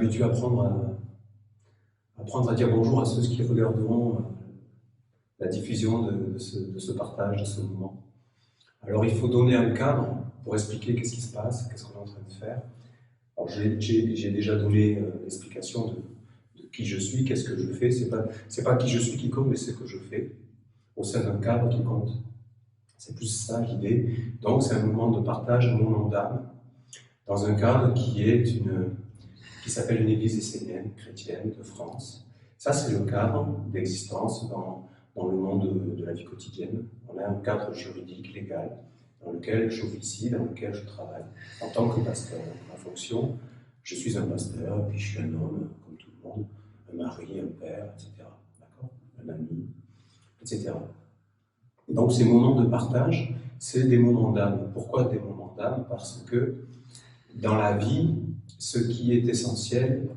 habitué à apprendre à dire bonjour à ceux qui regarderont la diffusion de ce partage, de ce moment. Alors il faut donner un cadre pour expliquer qu'est-ce qui se passe, qu'est-ce qu'on est en train de faire. Alors j'ai déjà donné l'explication de qui je suis, qu'est-ce que je fais. C'est pas qui je suis qui compte, mais c'est ce que je fais au sein d'un cadre qui compte. C'est plus ça l'idée. Donc c'est un moment de partage, un moment d'âme, dans un cadre qui s'appelle une église essénienne, chrétienne de France. Ça, c'est le cadre d'existence dans le monde de la vie quotidienne. On a un cadre juridique, légal, dans lequel j'officie, dans lequel je travaille. En tant que pasteur, ma fonction, je suis un pasteur, puis je suis un homme, comme tout le monde, un mari, un père, etc. D'accord ? Un ami, etc. Donc ces moments de partage, c'est des moments d'âme. Pourquoi des moments d'âme ? Parce que dans la vie, ce qui est essentiel,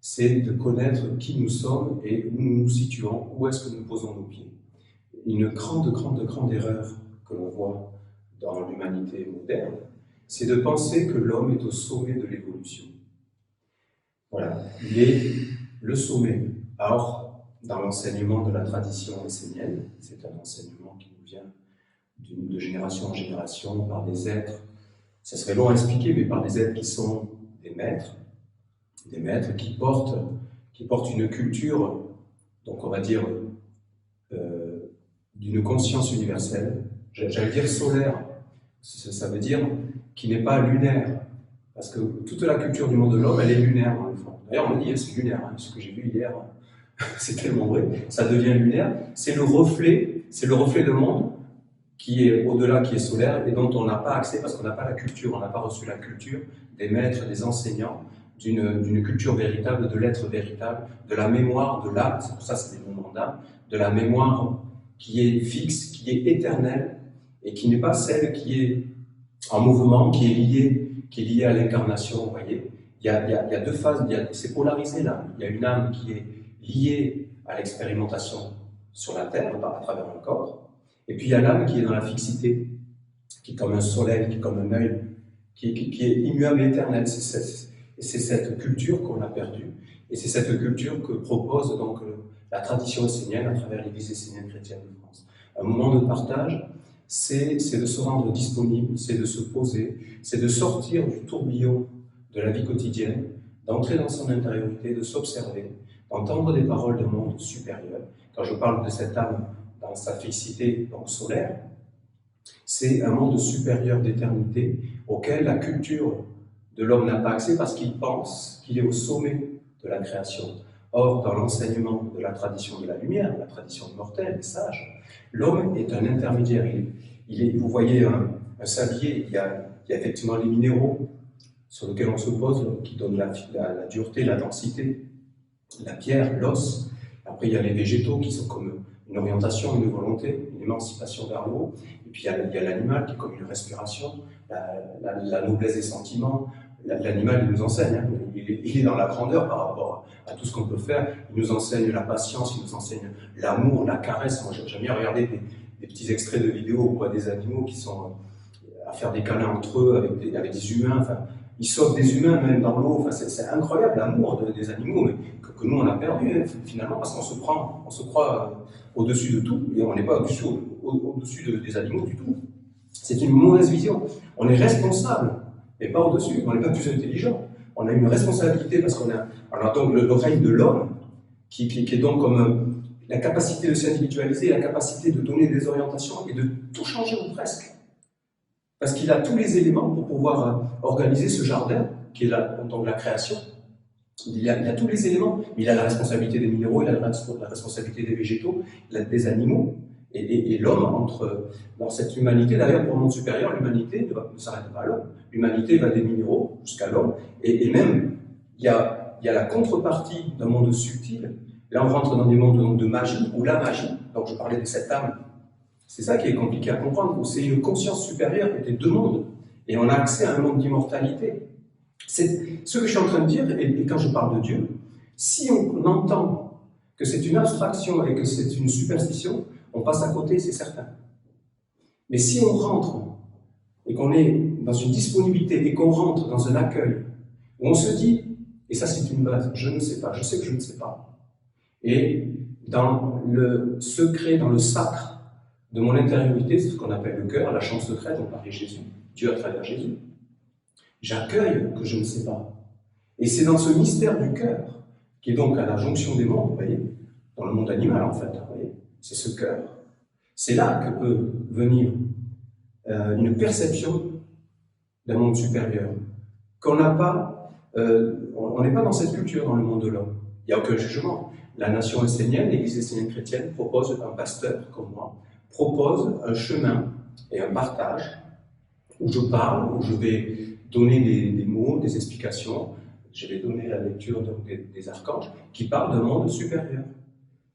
c'est de connaître qui nous sommes et où nous nous situons, où est-ce que nous posons nos pieds. Une grande erreur que l'on voit dans l'humanité moderne, c'est de penser que l'homme est au sommet de l'évolution. Voilà, il est le sommet. Or, dans l'enseignement de la tradition essénienne, c'est un enseignement qui nous vient de génération en génération par des êtres, ça serait long à expliquer, mais par des êtres qui sont des maîtres qui portent une culture, donc on va dire, d'une conscience universelle, j'allais dire solaire, ça veut dire qui n'est pas lunaire, parce que toute la culture du monde de l'homme, elle est lunaire dans le fond. D'ailleurs, on me dit, c'est lunaire, ce que j'ai vu hier, c'est tellement vrai, ça devient lunaire, c'est le reflet de monde qui est au-delà, qui est solaire, et dont on n'a pas accès parce qu'on n'a pas la culture, on n'a pas reçu la culture des maîtres, des enseignants, d'une culture véritable, de l'être véritable, de la mémoire, de l'âme, c'est pour ça que c'est des moments d'âme, de la mémoire qui est fixe, qui est éternelle, et qui n'est pas celle qui est en mouvement, qui est liée à l'incarnation, vous voyez. Il y a deux phases, c'est polarisé l'âme. Il y a une âme qui est liée à l'expérimentation sur la terre, à travers un corps, et puis il y a l'âme qui est dans la fixité, qui est comme un soleil, qui est comme un œil, qui est immuable et éternel. C'est cette culture qu'on a perdue, et c'est cette culture que propose donc la tradition essénienne à travers l'Église essénienne chrétienne de France. Un moment de partage, c'est de se rendre disponible, c'est de se poser, c'est de sortir du tourbillon de la vie quotidienne, d'entrer dans son intériorité, de s'observer, d'entendre des paroles d'un monde supérieur. Quand je parle de cette âme dans sa fixité donc solaire, c'est un monde supérieur d'éternité auquel la culture de l'homme n'a pas accès parce qu'il pense qu'il est au sommet de la création. Or, dans l'enseignement de la tradition de la lumière, la tradition immortelle, des sages, l'homme est un intermédiaire. Vous voyez un sablier, il y a effectivement les minéraux sur lesquels on se pose, qui donnent la dureté, la densité, la pierre, l'os. Après, il y a les végétaux qui sont comme une orientation, une volonté, une émancipation vers le haut. Et puis, il y a l'animal qui est comme une respiration, la noblesse des sentiments. L'animal, il nous enseigne, hein. Il est dans la grandeur par rapport à tout ce qu'on peut faire. Il nous enseigne la patience, il nous enseigne l'amour, la caresse. Moi, j'aime bien regarder des petits extraits de vidéos où on voit des animaux qui sont à faire des câlins entre eux avec des humains. Enfin, ils sauvent des humains même dans l'eau. Enfin, c'est incroyable l'amour des animaux, mais que nous on a perdu finalement parce qu'on se croit au-dessus de tout et on n'est pas au-dessus des animaux du tout. C'est une mauvaise vision. On est responsable, mais pas au-dessus. On n'est pas plus intelligent. On a une responsabilité parce qu'on a donc le règne de l'homme qui est donc comme la capacité de s'individualiser, la capacité de donner des orientations et de tout changer ou presque. Parce qu'il a tous les éléments pour pouvoir organiser ce jardin qui est donc la création. Il a tous les éléments. Il a la responsabilité des minéraux, il a la responsabilité des végétaux, des animaux. Et l'homme dans cette humanité, d'ailleurs pour le monde supérieur, l'humanité ne s'arrête pas à l'homme. L'humanité va des minéraux jusqu'à l'homme. Et même, il y a la contrepartie d'un monde subtil. Là, on rentre dans des mondes de magie, ou la magie, donc je parlais de cette âme. C'est ça qui est compliqué à comprendre, où c'est une conscience supérieure des deux mondes. Et on a accès à un monde d'immortalité. C'est ce que je suis en train de dire, et quand je parle de Dieu, si on entend que c'est une abstraction et que c'est une superstition, on passe à côté, c'est certain. Mais si on rentre et qu'on est dans une disponibilité et qu'on rentre dans un accueil où on se dit Et ça, c'est une base. Je ne sais pas, je sais que je ne sais pas. Et dans le secret, dans le sacre de mon intériorité, c'est ce qu'on appelle le cœur, la chambre secrète, on parlait de Jésus, Dieu à travers Jésus. J'accueille que je ne sais pas. Et c'est dans ce mystère du cœur, qui est donc à la jonction des mondes, vous voyez, dans le monde animal en fait, vous voyez, c'est ce cœur. C'est là que peut venir une perception d'un monde supérieur, qu'on n'a pas, on n'est pas dans cette culture dans le monde de l'homme. Il n'y a aucun jugement. La nation essénienne, l'Église essénienne chrétienne, propose un pasteur comme moi, propose un chemin et un partage où je parle, où je vais donner des mots, des explications. Je vais donner la lecture des archanges qui parlent d'un monde supérieur,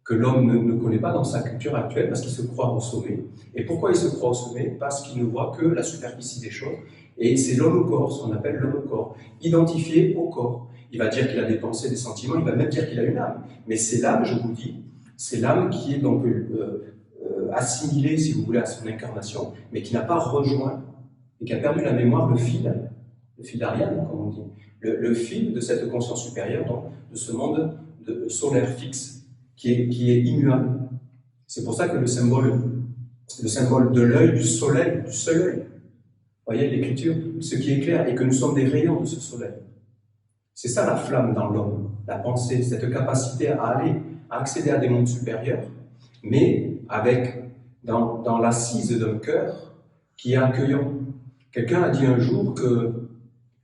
que l'homme ne connaît pas dans sa culture actuelle parce qu'il se croit au sommet. Et pourquoi il se croit au sommet? Parce qu'il ne voit que la superficie des choses. Et c'est l'homme au corps, ce qu'on appelle l'homme au corps, identifié au corps. Il va dire qu'il a des pensées, des sentiments, il va même dire qu'il a une âme. Mais c'est l'âme, je vous dis, c'est l'âme qui est donc assimilée, si vous voulez, à son incarnation, mais qui n'a pas rejoint et qui a perdu la mémoire, le fil d'Ariane, comme on dit, le fil de cette conscience supérieure, donc, de ce monde solaire fixe, qui est immuable. C'est pour ça que le symbole de l'œil, du soleil, du seul œil, vous voyez l'écriture, ce qui est clair, et que nous sommes des rayons de ce soleil. C'est ça la flamme dans l'homme, la pensée, cette capacité à aller, à accéder à des mondes supérieurs, mais avec, dans l'assise d'un cœur qui est accueillant. Quelqu'un a dit un jour que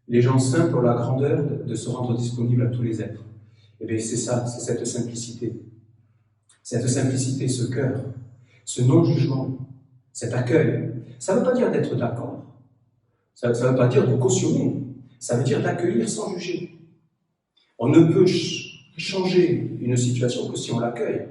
les gens simples ont la grandeur de se rendre disponibles à tous les êtres. Et bien c'est ça, c'est cette simplicité. Cette simplicité, ce cœur, ce non-jugement, cet accueil. Ça ne veut pas dire d'être d'accord. Ça ne veut pas dire de cautionner. Ça veut dire d'accueillir sans juger. On ne peut changer une situation que si on l'accueille.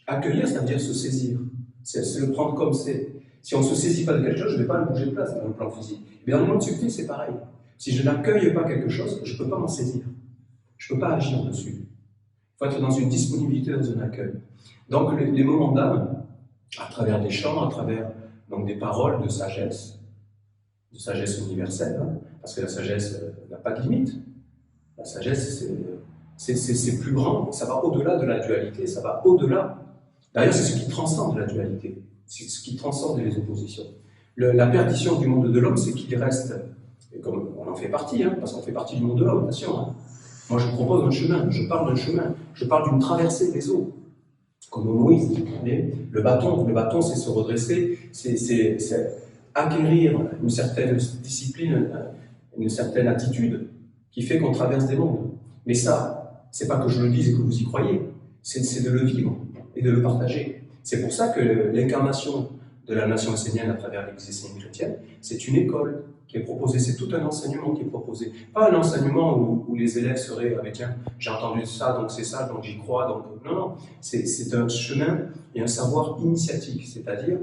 Accueillir, ça veut dire se saisir. C'est le prendre comme c'est. Si on ne se saisit pas de quelque chose, je ne vais pas le bouger de place dans le plan physique. Mais dans le monde subtil, c'est pareil. Si je n'accueille pas quelque chose, je ne peux pas m'en saisir. Je ne peux pas agir dessus. Il faut être dans une disponibilité, dans un accueil. Donc les moments d'âme, à travers des chants, à travers donc, des paroles de sagesse universelle, hein, parce que la sagesse n'a pas de limite. La sagesse, c'est plus grand, ça va au-delà de la dualité, ça va au-delà. D'ailleurs, c'est ce qui transcende la dualité, c'est ce qui transcende les oppositions. La perdition du monde de l'homme, c'est qu'il reste, et comme on en fait partie, hein, parce qu'on fait partie du monde de l'homme, bien sûr. Hein. Moi, je propose un chemin, je parle d'un chemin, je parle d'une traversée des eaux. Comme Moïse, le bâton, c'est se redresser, c'est acquérir une certaine discipline, une certaine attitude qui fait qu'on traverse des mondes. Mais ça, c'est pas que je le dise et que vous y croyez, c'est de le vivre et de le partager. C'est pour ça que l'incarnation de la nation essénienne à travers l'Église essénienne chrétienne, c'est une école qui est proposée, c'est tout un enseignement qui est proposé. Pas un enseignement où les élèves seraient, ah mais tiens, j'ai entendu ça, donc c'est ça, donc j'y crois, donc... Non, non, c'est un chemin et un savoir initiatique, c'est-à-dire,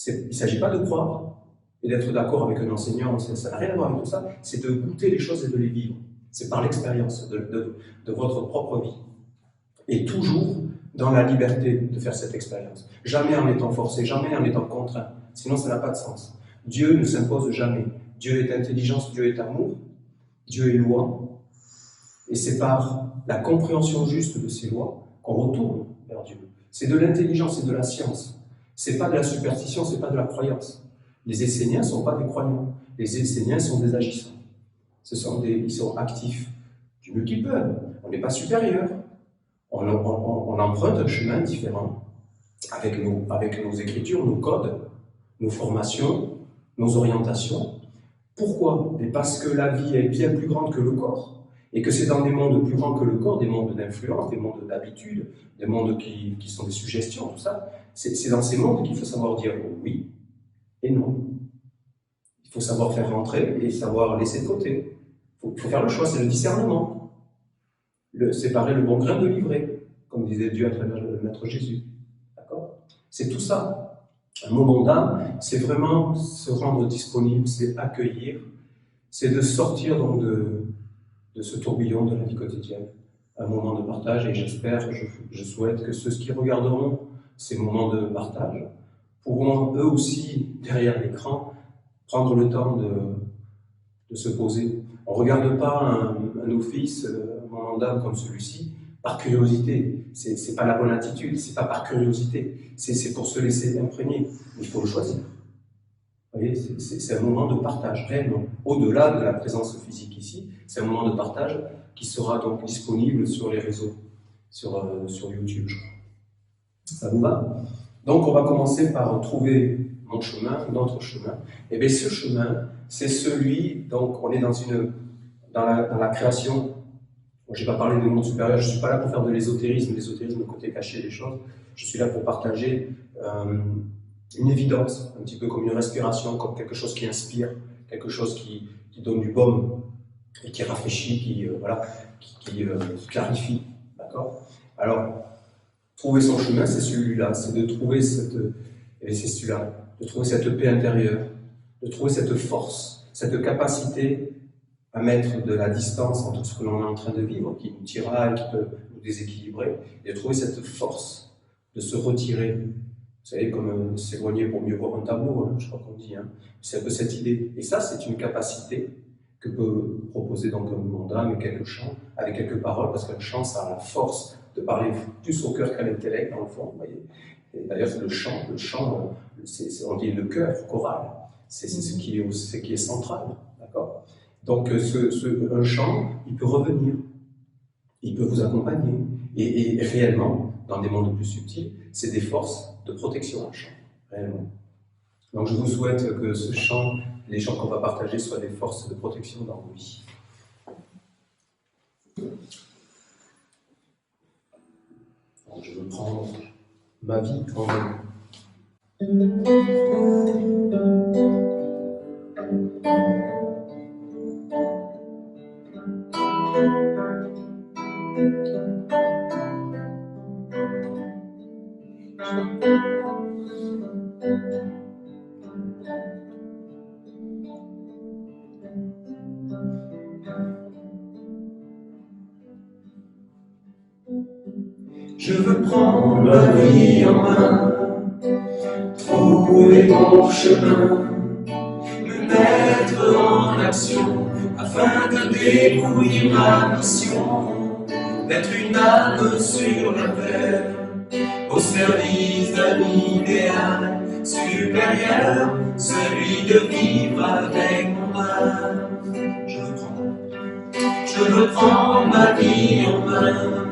il ne s'agit pas de croire et d'être d'accord avec un enseignant, ça n'a rien à voir avec tout ça, c'est de goûter les choses et de les vivre. C'est par l'expérience de votre propre vie. Et toujours dans la liberté de faire cette expérience. Jamais en étant forcé, jamais en étant contraint. Sinon, ça n'a pas de sens. Dieu ne s'impose jamais. Dieu est intelligence, Dieu est amour, Dieu est loi. Et c'est par la compréhension juste de ces lois qu'on retourne vers Dieu. C'est de l'intelligence et de la science. C'est pas de la superstition, c'est pas de la croyance. Les Esséniens ne sont pas des croyants. Les Esséniens sont des agissants. Ils sont actifs du mieux qu'ils peuvent. On n'est pas supérieur. On emprunte un chemin différent avec nos écritures, nos codes, nos formations, nos orientations. Pourquoi? Parce que la vie est bien plus grande que le corps, et que c'est dans des mondes plus grands que le corps, des mondes d'influence, des mondes d'habitude, des mondes qui sont des suggestions, tout ça. C'est dans ces mondes qu'il faut savoir dire oui et non. Il faut savoir faire rentrer et savoir laisser de côté. Il faut faire le choix, c'est le discernement. Séparer le bon grain de l'ivraie, comme disait Dieu à travers le Maître Jésus. D'accord? C'est tout ça. Un moment d'âme, c'est vraiment se rendre disponible, c'est accueillir, c'est de sortir donc de ce tourbillon de la vie quotidienne. Un moment de partage, et j'espère, je souhaite que ceux qui regarderont ces moments de partage pourront eux aussi, derrière l'écran, prendre le temps de se poser. On ne regarde pas un office, un mandat comme celui-ci, par curiosité. Ce n'est pas la bonne attitude, ce n'est pas par curiosité. C'est pour se laisser imprégner. Il faut le choisir. Vous voyez, c'est un moment de partage, réellement. Au-delà de la présence physique ici, c'est un moment de partage qui sera donc disponible sur les réseaux, sur YouTube, je crois. Ça vous va? Donc on va commencer par trouver mon chemin, notre chemin. Et bien ce chemin, c'est celui, donc on est dans la création. Je n'ai pas parlé de monde supérieur, je ne suis pas là pour faire de l'ésotérisme, le côté caché des choses. Je suis là pour partager une évidence, un petit peu comme une respiration, comme quelque chose qui inspire, quelque chose qui donne du baume et qui rafraîchit, qui clarifie. D'accord? Alors, trouver son chemin, c'est celui-là, c'est de trouver de trouver cette paix intérieure, de trouver cette force, cette capacité à mettre de la distance entre ce que l'on est en train de vivre, qui nous tiraille, qui peut nous déséquilibrer, et de trouver cette force de se retirer. Vous savez, comme s'éloigner pour mieux voir un tableau, je crois qu'on dit. C'est un peu cette idée. Et ça, c'est une capacité que peut proposer donc un mandat, mais quelques chants, avec quelques paroles, parce qu'un chant, ça a la force de parler plus au cœur qu'à l'intellect, dans le fond, vous voyez. Et d'ailleurs, c'est le chant, on dit le cœur choral, c'est ce qui est central, d'accord. Donc, un chant, il peut revenir, il peut vous accompagner, et réellement, dans des mondes plus subtils, c'est des forces de protection, un chant, réellement. Donc, je vous souhaite que ce chant, les chants qu'on va partager, soient des forces de protection dans vos vies. Donc, je veux prendre ma vie en main. Je veux prendre ma vie en main, trouver mon chemin, me mettre en action, afin de découvrir ma mission, d'être une âme sur la terre, au service d'un idéal supérieur, celui de vivre avec mon âme. Je veux prendre ma vie en main,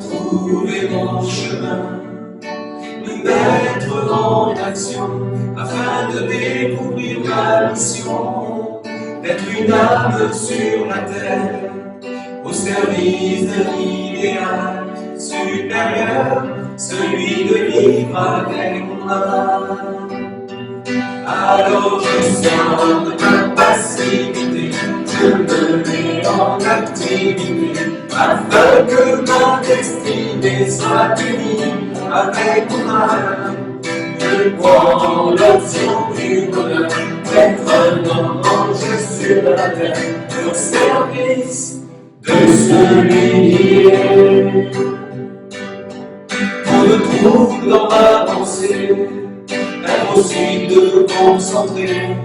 trouver mon chemin, me mettre en action, afin de découvrir ma mission, d'être une âme sur la terre, au service de l'idéal supérieur, celui de vivre avec mon âme. Alors je sors de ma passivité, je me mets en activité, afin que ma destinée soit unie avec mon âme. Je prends l'option du bonheur, d'être un ange sur la terre, au service de celui qui est. On me trouve dans ma pensée, impossible de concentrer,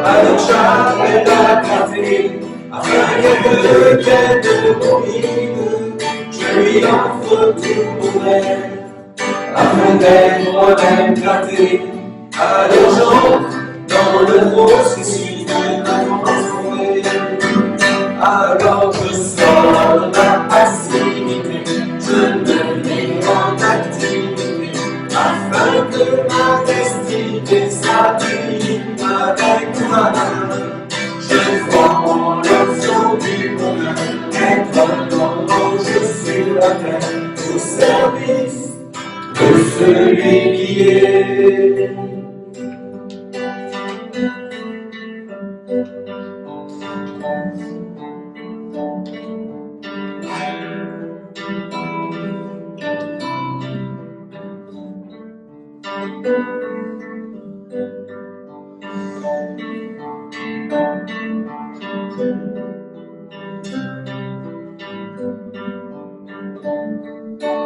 alors j'appelle à clarté, afin qu'elle vienne domine. Je lui offre tout mon être, afin d'être moi-même clarté. Alors j'entre dans le processus de ma transformée. Alors je sors de ma passivité, je me mets en activité, afin que ma destinée s'appuie avec ma main. Je prends l'option du bonheur, être un ange sur la terre, au service de celui qui est.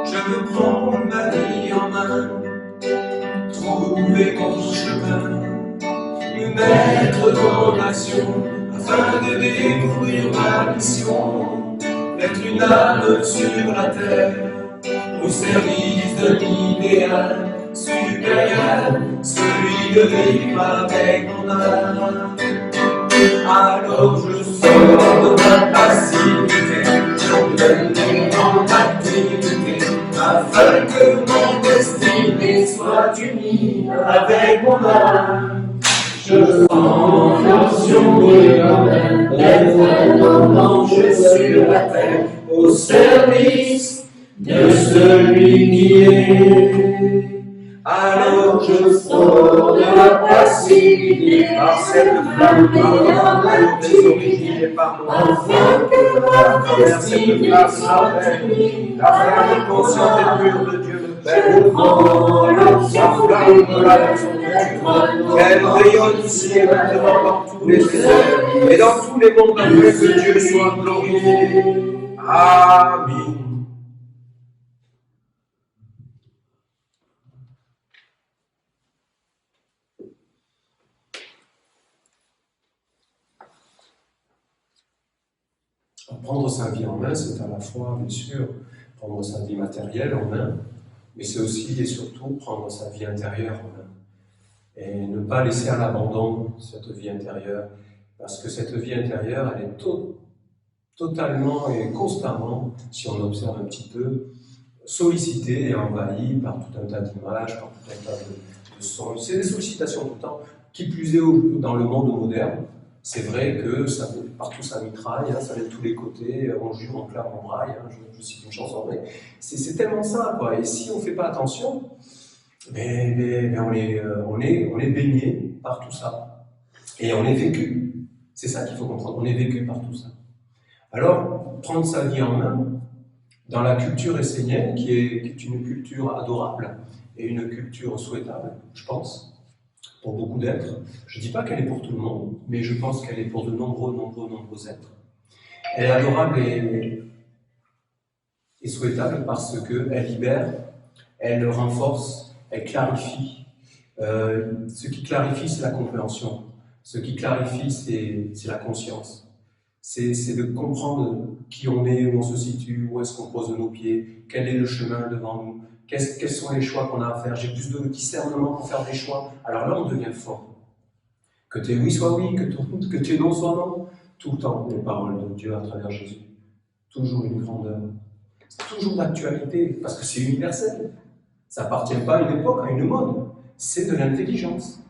Je veux prendre ma vie en main, trouver mon chemin, me mettre en action, train de découvrir ma mission, d'être une âme sur la terre, au service de l'idéal supérieur, celui de vivre avec mon âme. Alors je sors de ma passivité, je deviens en activité, afin que mon destinée soit unie avec mon âme. Je sens l'onction brûlante d'être un ange sur la terre, au service de celui qui est. Alors je sors de la passivité, par cette flamme ardente des origines et par moi, afin que ma destinée soit unie, la flamme consciente et pure de Dieu le Père. Je prends l'onction de la maison de Dieu, qu'elle rayonne ici et maintenant dans tous les airs et dans tous les mondes, afin que Dieu soit glorifié. Amen. Prendre sa vie en main, c'est à la fois, bien sûr, prendre sa vie matérielle en main, mais c'est aussi et surtout prendre sa vie intérieure en main. Et ne pas laisser à l'abandon cette vie intérieure, parce que cette vie intérieure, elle est totalement et constamment, si on observe un petit peu, sollicitée et envahie par tout un tas d'images, par tout un tas de sons. C'est des sollicitations tout le temps, qui plus est dans le monde moderne. C'est vrai que partout ça mitraille, ça vient de tous les côtés, on jure, on clame, on braille, je cite une chanson, mais c'est tellement ça, quoi. Et si on ne fait pas attention, on est baigné par tout ça. Et on est vécu. C'est ça qu'il faut comprendre, on est vécu par tout ça. Alors, prendre sa vie en main, dans la culture essénienne, qui est une culture adorable et une culture souhaitable, je pense, pour beaucoup d'êtres. Je ne dis pas qu'elle est pour tout le monde, mais je pense qu'elle est pour de nombreux êtres. Elle est adorable et souhaitable parce qu'elle libère, elle renforce, elle clarifie. Ce qui clarifie, c'est la compréhension. Ce qui clarifie, c'est la conscience. C'est de comprendre qui on est, où on se situe, où est-ce qu'on pose nos pieds, quel est le chemin devant nous, quels sont les choix qu'on a à faire. J'ai plus de discernement pour faire des choix. Alors là, on devient fort. Que tes oui soient oui, que tes non soient non. Tout le temps, les paroles de Dieu à travers Jésus. Toujours une grandeur. C'est toujours d'actualité, parce que c'est universel. Ça n'appartient pas à une époque, à une mode. C'est de l'intelligence.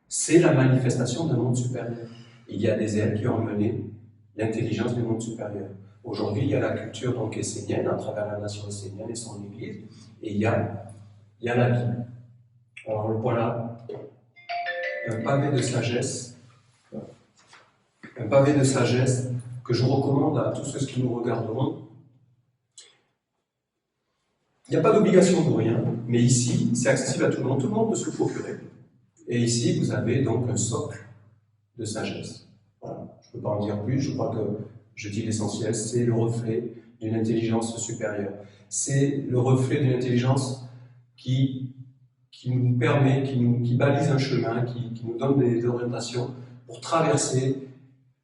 C'est la manifestation d'un monde supérieur. Il y a des êtres qui ont mené l'intelligence du monde supérieur. Aujourd'hui, il y a la culture donc essénienne, à travers la nation essénienne et son Église, et il y a la Bible. Alors voilà, un pavé de sagesse que je recommande à tous ceux qui nous regarderont. Il n'y a pas d'obligation de rien, mais ici, c'est accessible à tout le monde peut se le procurer. Et ici, vous avez donc un socle de sagesse. Voilà. Je ne peux pas en dire plus, je crois que je dis l'essentiel, c'est le reflet d'une intelligence supérieure. C'est le reflet d'une intelligence qui nous permet, qui balise un chemin, qui nous donne des orientations pour traverser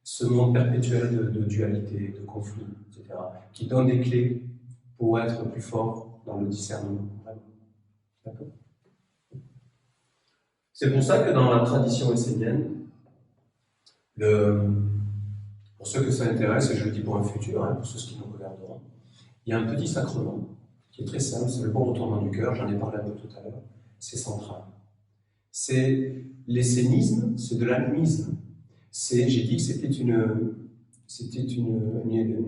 ce monde perpétuel de dualité, de conflit, etc., qui donne des clés pour être plus fort dans le discernement. D'accord ? C'est pour ça que dans la tradition essénienne, pour ceux que ça intéresse, et je le dis pour un futur, pour ceux qui nous regarderont, il y a un petit sacrement qui est très simple, c'est le bon retournement du cœur, j'en ai parlé un peu tout à l'heure, c'est central. C'est l'essénisme, c'est de l'animisme. J'ai dit que c'était une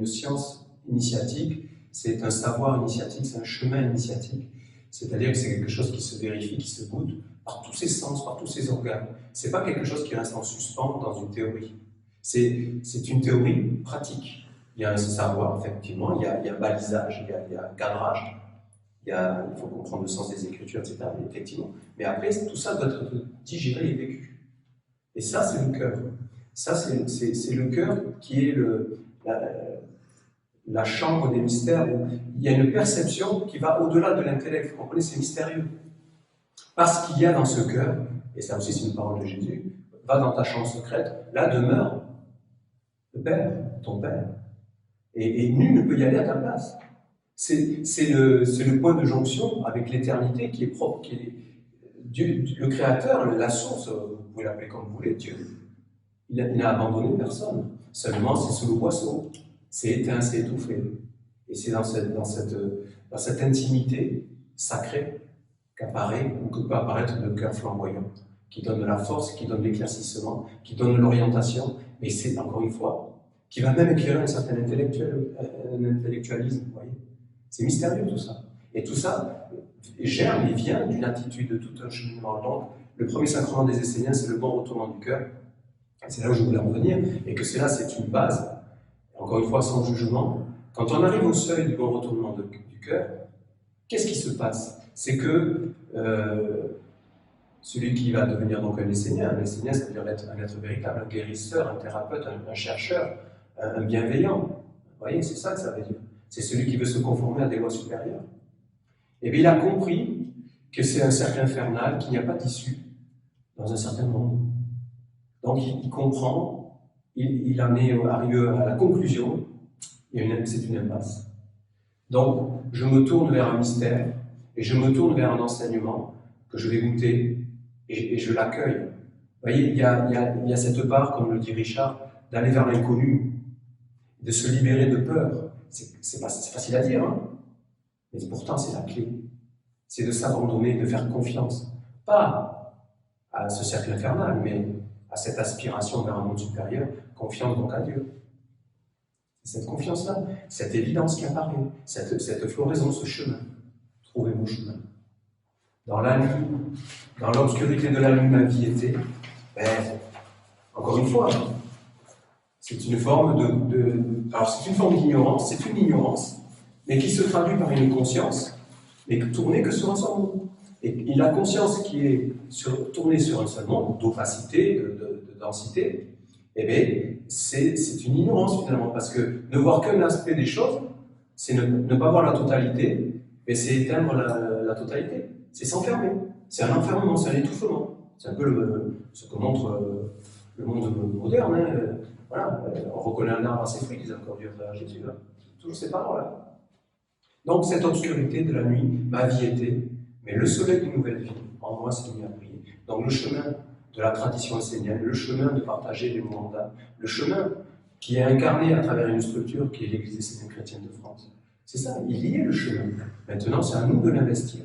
science initiatique, c'est un savoir initiatique, c'est un chemin initiatique. C'est-à-dire que c'est quelque chose qui se vérifie, qui se goûte par tous ses sens, par tous ses organes. C'est pas quelque chose qui reste en suspens dans une théorie. C'est une théorie pratique. Il y a un savoir, effectivement, il y a un balisage, il y a un cadrage, il faut comprendre le sens des Écritures, etc., effectivement. Mais après, tout ça doit être digéré et vécu. Et ça, c'est le cœur. Ça, c'est le cœur qui est la chambre des mystères, où il y a une perception qui va au-delà de l'intellect. Vous comprenez, c'est mystérieux. Parce qu'il y a dans ce cœur, et ça aussi c'est une parole de Jésus, va dans ta chambre secrète, là demeure Le Père, ton Père. Et nul ne peut y aller à ta place. C'est le point de jonction avec l'éternité qui est propre, qui est Dieu, le Créateur, la source, vous pouvez l'appeler comme vous voulez, Dieu. Il n'a abandonné personne. Seulement, c'est sous le boisseau. C'est éteint, c'est étouffé. Et c'est dans cette intimité sacrée qu'apparaît ou que peut apparaître le cœur flamboyant, qui donne de la force, qui donne l'éclaircissement, qui donne l'orientation, mais c'est, encore une fois, qui va même éclairer un certain intellectualisme, vous voyez. C'est mystérieux tout ça. Et tout ça germe et vient d'une attitude de tout un cheminement. Donc, le premier sacrement des Esséniens, c'est le bon retournement du cœur. C'est là où je voulais en venir, et que c'est une base, encore une fois sans jugement. Quand on arrive au seuil du bon retournement du cœur, qu'est-ce qui se passe? C'est que celui qui va devenir donc un Essénien, ça veut dire un être véritable, un guérisseur, un thérapeute, un chercheur, un bienveillant. Vous voyez, c'est ça que ça veut dire. C'est celui qui veut se conformer à des lois supérieures. Et bien il a compris que c'est un cercle infernal, qu'il n'y a pas d'issue dans un certain monde. Donc il comprend, il en est arrivé à la conclusion, c'est une impasse. Donc je me tourne vers un mystère, et je me tourne vers un enseignement que je vais goûter, et je l'accueille. Vous voyez, il y a cette part, comme le dit Richard, d'aller vers l'inconnu, de se libérer de peur. C'est facile à dire, hein, mais pourtant c'est la clé. C'est de s'abandonner, de faire confiance. Pas à ce cercle infernal, mais à cette aspiration vers un monde supérieur, confiance donc à Dieu. C'est cette confiance-là, cette évidence qui apparaît, cette floraison, ce chemin. Trouvez mon chemin. Dans la nuit, dans l'obscurité de la nuit, ma vie était, encore une fois, c'est une forme alors c'est une forme d'ignorance, c'est une ignorance, mais qui se traduit par une conscience, mais tournée que sur un seul monde. Et la conscience qui est tournée sur un seul monde, d'opacité, de densité, eh bien, c'est une ignorance finalement, parce que ne voir qu'un aspect des choses, c'est ne pas voir la totalité, mais c'est éteindre la totalité. C'est s'enfermer. C'est un enfermement, c'est un étouffement. C'est un peu ce que montre le monde moderne. Hein. Voilà, on reconnaît un arbre à ses fruits, disait encore Dieu à Jésus. Hein. Toujours ces paroles-là. Donc, cette obscurité de la nuit, ma vie était, mais le soleil d'une nouvelle vie, en moi, s'est mis à briller. Donc, le chemin de la tradition essénienne, le chemin de partager les moments d'âme, le chemin qui est incarné à travers une structure qui est l'Église essénienne chrétienne de France. C'est ça, il y est le chemin. Maintenant, c'est à nous de l'investir,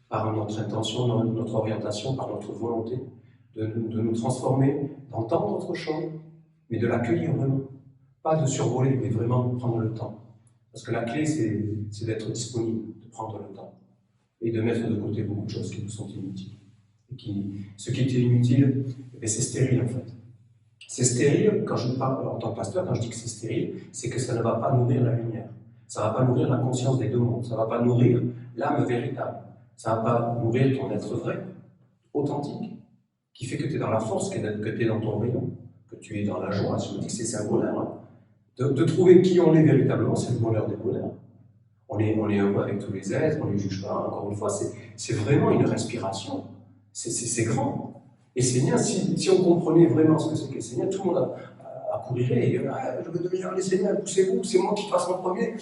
par notre intention, notre orientation, par notre volonté, de nous transformer, d'entendre autre chose, mais de l'accueillir vraiment. Pas de survoler, mais vraiment de prendre le temps. Parce que la clé, c'est d'être disponible, de prendre le temps, et de mettre de côté beaucoup de choses qui nous sont inutiles. Ce qui était inutile, c'est stérile en fait. C'est stérile, quand je parle en tant que pasteur, quand je dis que c'est stérile, c'est que ça ne va pas nourrir la lumière. Ça ne va pas nourrir la conscience des deux mondes. Ça ne va pas nourrir l'âme véritable. Ça ne va pas nourrir ton être vrai, authentique, qui fait que tu es dans la force, que tu es dans ton rayon, que tu es dans la joie. Je me dis que c'est un bonheur. Hein. De trouver qui on est véritablement, c'est le bonheur des bonheurs. On est heureux avec tous les êtres, on ne les juge pas. Encore une fois, c'est vraiment une respiration. C'est grand. Et Seigneur, si on comprenait vraiment ce que c'est que Seigneur, tout le monde accourirait et je veux devenir les Seigneurs, poussez-vous, c'est moi qui fasse mon premier.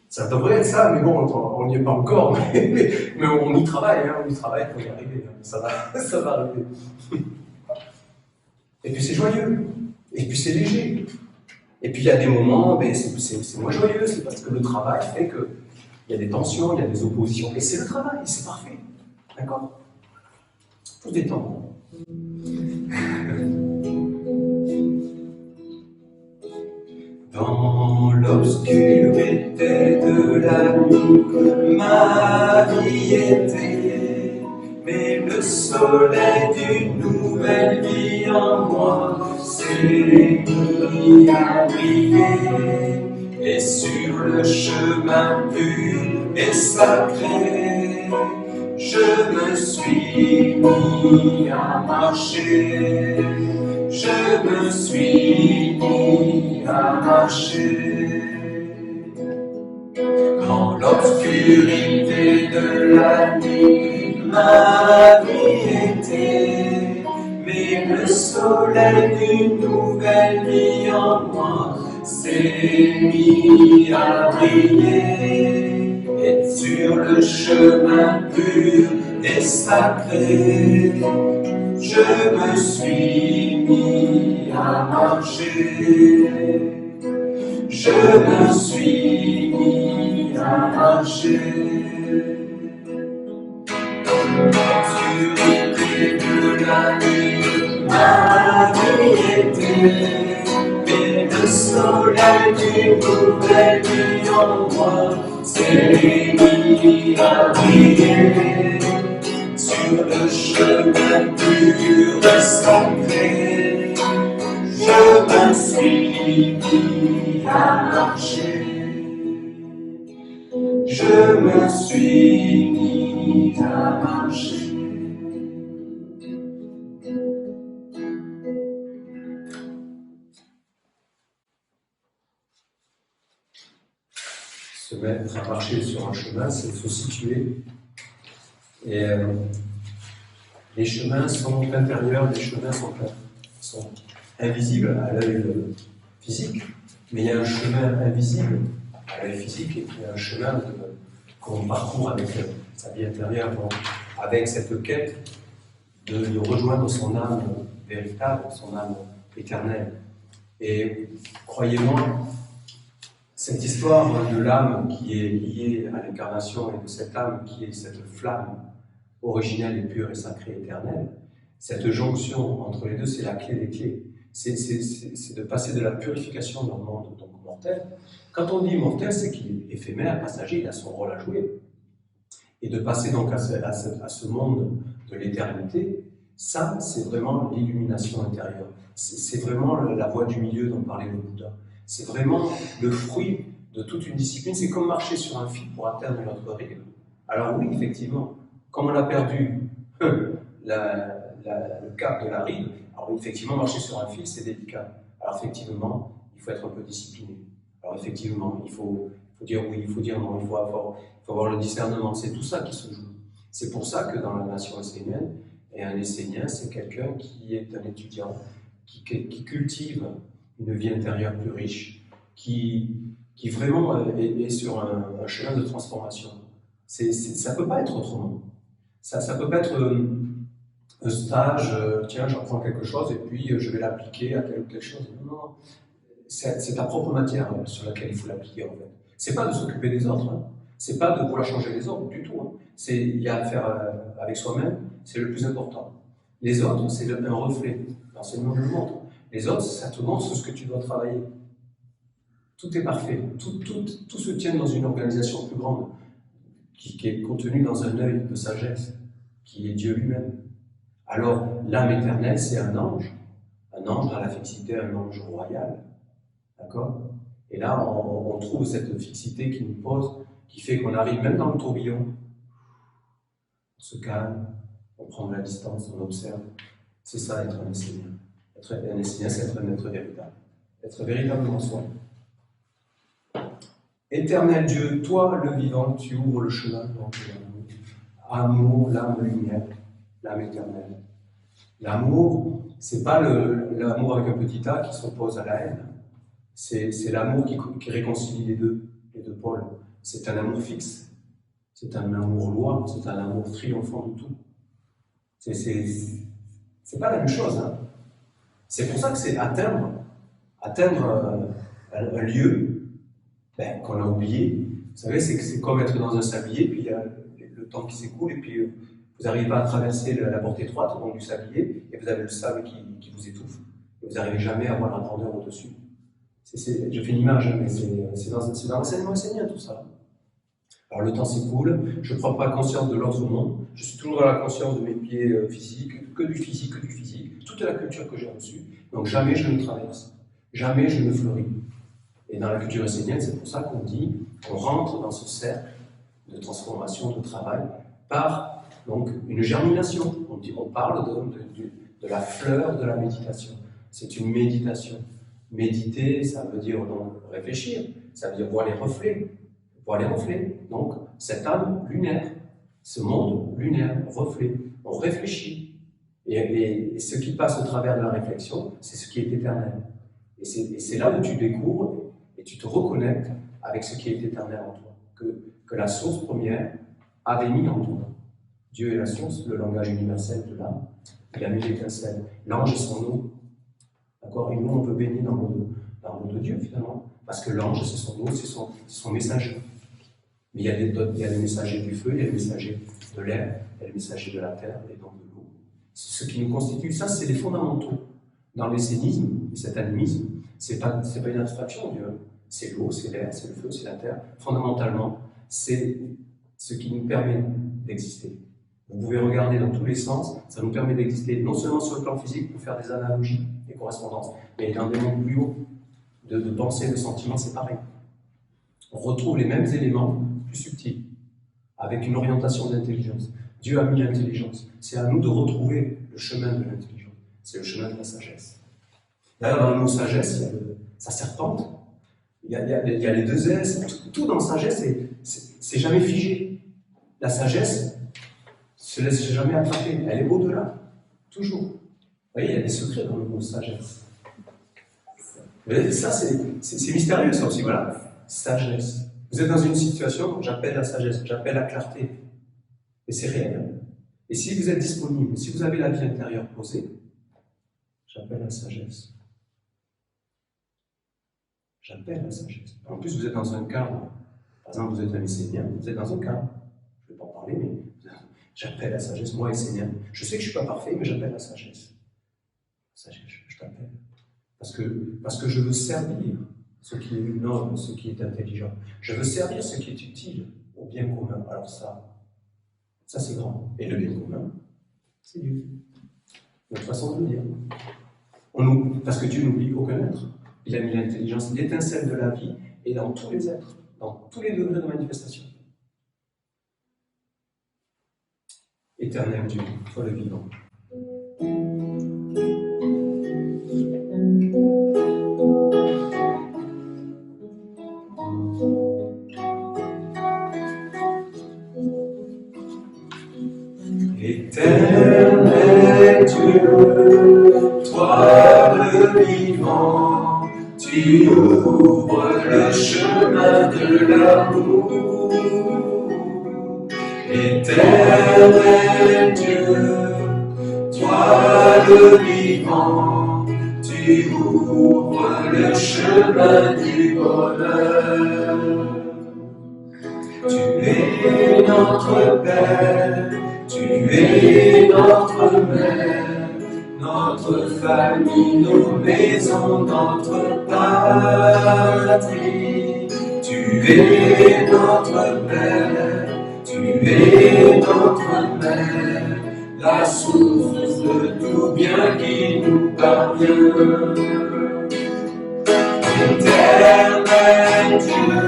Ça devrait être ça, mais bon, on n'y est pas encore. Mais on y travaille, hein, on y travaille pour y arriver. Ça va arriver. Et puis c'est joyeux. Et puis c'est léger. Et puis il y a des moments, c'est moins joyeux, c'est parce que le travail fait qu'il y a des tensions, il y a des oppositions. Et c'est le travail, c'est parfait. D'accord? Faut se détendre. Dans l'obscurité de la nuit, ma vie était, mais le soleil d'une nouvelle vie en moi s'est mis à briller, et sur le chemin pur et sacré, je me suis mis à marcher. Je me suis mis à marcher dans l'obscurité de la nuit, ma vie était, mais le soleil d'une nouvelle vie en moi s'est mis à briller, et sur le chemin pur et sacré, je me suis mis à marcher. Je me suis mis à marcher. L'obscurité de la nuit m'a inquiété, mais le soleil d'une nouvelle vie en moi s'est mis à briller. Sur le chemin pur et sacré, je me suis mis à marcher. Je me suis mis à marcher. Se mettre à marcher sur un chemin, c'est se situer. Et les chemins sont intérieurs, les chemins sont invisibles à l'œil physique, mais il y a un chemin invisible à l'œil physique et puis il y a un chemin qu'on parcourt avec sa vie intérieure, donc, avec cette quête de rejoindre son âme véritable, son âme éternelle. Et croyez-moi, cette histoire de l'âme qui est liée à l'incarnation et de cette âme qui est cette flamme originelle et pure et sacrée éternelle, cette jonction entre les deux, c'est la clé des clés. C'est de passer de la purification dans le monde donc mortel. Quand on dit mortel, c'est qu'il est éphémère, passager, il a son rôle à jouer. Et de passer donc à ce monde de l'éternité, ça, c'est vraiment l'illumination intérieure. C'est vraiment la voie du milieu dont parlait le Bouddha. C'est vraiment le fruit de toute une discipline. C'est comme marcher sur un fil pour atteindre notre rive. Alors oui, effectivement, comme on a perdu le cap de la rive, alors effectivement, marcher sur un fil, c'est délicat. Alors effectivement, il faut être un peu discipliné. Alors effectivement, il faut dire oui, il faut dire non, il faut avoir le discernement. C'est tout ça qui se joue. C'est pour ça que dans la nation essénienne, et un Essénien, c'est quelqu'un qui est un étudiant, qui cultive une vie intérieure plus riche, qui vraiment est sur un chemin de transformation. Ça ne peut pas être autrement. Ça ne peut pas être un stage, tiens, j'apprends quelque chose et puis je vais l'appliquer à telle ou telle chose. Non, c'est ta propre matière sur laquelle il faut l'appliquer en fait. C'est pas de s'occuper des autres, hein. C'est pas de vouloir changer les autres du tout. Hein. Il y a à faire avec soi-même, c'est le plus important. Les autres, c'est un reflet. L'enseignement nous le montre. Les autres, ça te montre ce que tu dois travailler. Tout est parfait. Tout se tient dans une organisation plus grande, qui est contenue dans un œil de sagesse, qui est Dieu lui-même. Alors, l'âme éternelle, c'est un ange à la fixité, un ange royal. D'accord? Et là, on trouve cette fixité qui nous pose, qui fait qu'on arrive même dans le tourbillon. On se calme, on prend de la distance, on observe. C'est ça, être un Essénien. Être un Essénien, c'est être un être véritable. Être véritablement soi. Éternel Dieu, toi le vivant, tu ouvres le chemin pour amour, l'âme lumière, l'âme éternelle. L'amour, c'est pas l'amour avec un petit a qui s'oppose à la haine. C'est l'amour qui réconcilie les deux pôles. C'est un amour fixe. C'est un amour loi. C'est un amour triomphant de tout. C'est pas la même chose. Hein. C'est pour ça que c'est atteindre un lieu qu'on a oublié. Vous savez, c'est comme être dans un sablier, puis il y a le temps qui s'écoule, et puis vous n'arrivez pas à traverser la porte étroite donc du sablier, et vous avez le sable qui vous étouffe. Et vous n'arrivez jamais à avoir la grandeur au-dessus. Je fais une image, mais c'est dans l'enseignement essénien tout ça. Alors le temps s'écoule, je ne prends pas conscience de l'autre monde, je suis toujours dans la conscience de mes pieds physiques, que du physique, toute la culture que j'ai reçue, donc jamais je ne traverse, jamais je ne fleuris. Et dans la culture essénienne, c'est pour ça qu'on dit qu'on rentre dans ce cercle de transformation, de travail, par donc, une germination. On parle de la fleur de la méditation. C'est une méditation. Méditer, ça veut dire donc réfléchir, ça veut dire voir les reflets. Donc, cette âme lunaire, ce monde lunaire, reflet, on réfléchit. Et ce qui passe au travers de la réflexion, c'est ce qui est éternel. Et c'est là où tu découvres Et tu te reconnectes avec ce qui est éternel en toi, que la source première avait mis en toi. Dieu est la source, le langage universel de l'âme. Il a mis l'étincelle. L'ange est son eau. D'accord? Et nous, on peut baigner dans l'eau de Dieu, finalement. Parce que l'ange, c'est son eau, c'est son messager. Mais il y a les messagers du feu, il y a les messagers de l'air, il y a les messagers de la terre et donc de l'eau. C'est ce qui nous constitue. Ça, c'est les fondamentaux. Dans l'essénisme et cet animisme, c'est pas une abstraction, Dieu. C'est l'eau, c'est l'air, c'est le feu, c'est la terre. Fondamentalement, c'est ce qui nous permet d'exister. Vous pouvez regarder dans tous les sens, ça nous permet d'exister non seulement sur le plan physique pour faire des analogies, des correspondances, mais dans des mondes plus hauts de pensée, de sentiments, c'est pareil. On retrouve les mêmes éléments plus subtils, avec une orientation d'intelligence. Dieu a mis l'intelligence. C'est à nous de retrouver le chemin de l'intelligence. C'est le chemin de la sagesse. D'ailleurs, dans le mot sagesse, il y a sa serpente, il y a les deux S, tout dans la sagesse, c'est jamais figé. La sagesse se laisse jamais attraper, elle est au-delà, toujours. Vous voyez, il y a des secrets dans le mot sagesse. Mais ça, c'est mystérieux, ça aussi, voilà. Sagesse. Vous êtes dans une situation, j'appelle la sagesse, j'appelle la clarté. Et c'est réel. Et si vous êtes disponible, si vous avez la vie intérieure posée, j'appelle la sagesse. J'appelle la sagesse. En plus, vous êtes dans un cadre. Par exemple, vous êtes un Essénien, vous êtes dans un cadre. Je ne vais pas en parler, mais j'appelle la sagesse. Moi, Essénien, je sais que je ne suis pas parfait, mais j'appelle la sagesse. Sagesse, je t'appelle. Parce que je veux servir ce qui est noble, ce qui est intelligent. Je veux servir ce qui est utile au bien commun. Alors ça c'est grand. Et le bien commun, c'est Dieu. Notre façon de le dire. Parce que Dieu n'oublie aucun être. Il a mis l'intelligence, l'étincelle de la vie, et dans tous les êtres, dans tous les degrés de manifestation. Éternel Dieu, toi le vivant. Éternel Dieu, toi le vivant, tu ouvres le chemin de l'amour. Éternel Dieu, toi le vivant, tu ouvres le chemin du bonheur. Tu es notre Père, tu es notre Mère, notre famille, nos maisons, notre patrie. Tu es notre Père, tu es notre Mère, la source de tout bien qui nous parvient. Éternel Dieu,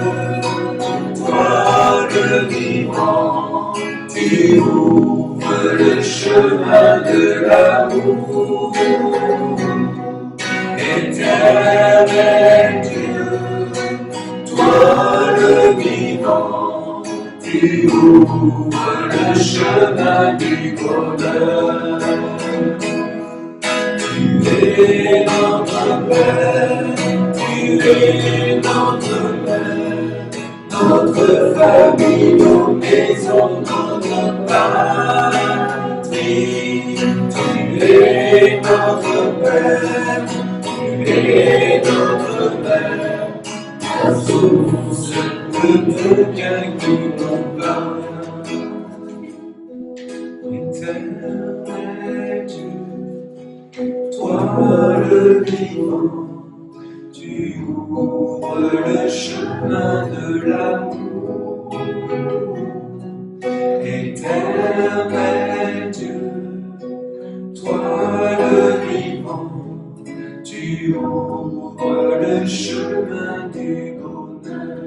toi le vivant, tu ouvres le chemin de l'amour. Éternel Dieu, toi le vivant, tu ouvres le chemin du bonheur. Tu es notre Père, tu es notre Mère, notre famille, nos maisons, notre patrie. Tu es notre Père, tu es notre Mère, la source de tout bien qui nous parle. Éternel Dieu, toi le vivant, tu ouvres le chemin de l'amour. Éternel Dieu, toi le vivant, tu ouvres le chemin du bonheur.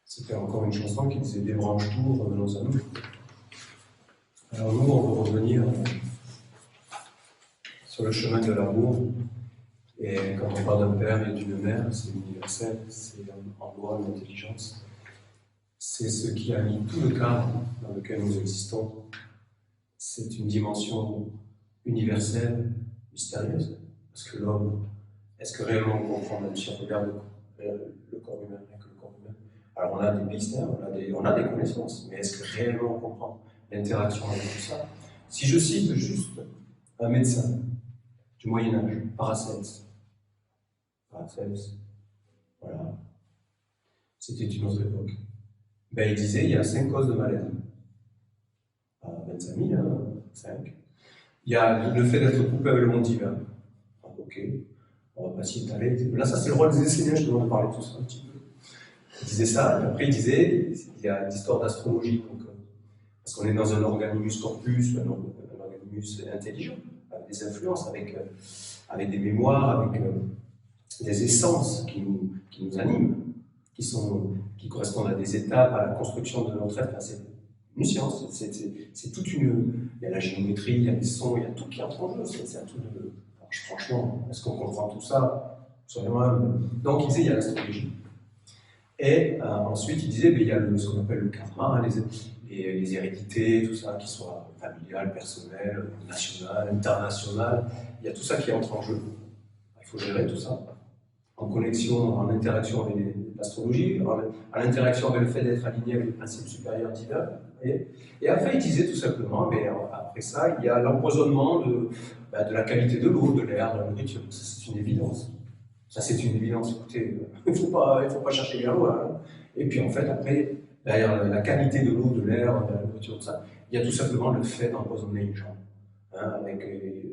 C'était encore une chanson qui disait débranche-tout, revenons à nous. Alors nous, on va revenir sur le chemin de l'amour. Et quand on parle d'un père et d'une mère, c'est universel, c'est en loi l'intelligence. C'est ce qui a mis tout le cadre dans lequel nous existons. C'est une dimension universelle, mystérieuse. Parce que l'homme, est-ce que réellement on comprend, même si on regarde le corps humain, avec le corps humain? Alors on a des mystères, on a des connaissances, mais est-ce que réellement on comprend l'interaction avec tout ça? Si je cite juste un médecin du Moyen-Âge, Paracelse, voilà, c'était une autre époque. Ben, il disait il y a 5 causes de maladie. 25 000, hein, 5. Il y a le fait d'être coupé avec le monde divin. Ah, ok, on va pas s'y étaler. Là, ça, c'est le rôle des enseignants, je demande de parler de tout ça un petit peu. Il disait ça, et après, il disait il y a une histoire d'astrologie, parce qu'on est dans un organimus corpus, un organimus intelligent, avec des influences, avec des mémoires, avec des essences qui nous animent, qui correspondent à des étapes, à la construction de notre être. C'est une science, c'est toute une... Il y a la géométrie, il y a les sons, il y a tout qui entre en jeu. C'est un truc de... Alors, franchement, est-ce qu'on comprend tout ça? Soyons humbles. Donc, il disait, il y a l'astrologie. Et ensuite, il disait, il y a ce qu'on appelle le karma, les hérédités, tout ça, qui soient familiales, personnelles, nationales, internationales. Il y a tout ça qui entre en jeu. Il faut gérer tout ça. En connexion, en interaction avec l'astrologie, en interaction avec le fait d'être aligné avec les principes supérieurs divins. Et après, il disait tout simplement, mais après ça, il y a l'empoisonnement de la qualité de l'eau, de l'air, de la nourriture. Ça, c'est une évidence. Ça, c'est une évidence. Écoutez, il ne faut pas chercher bien loin. Hein. Et puis, en fait, après, derrière la qualité de l'eau, de l'air, de la nourriture, tout ça, il y a tout simplement le fait d'empoisonner les gens. Hein,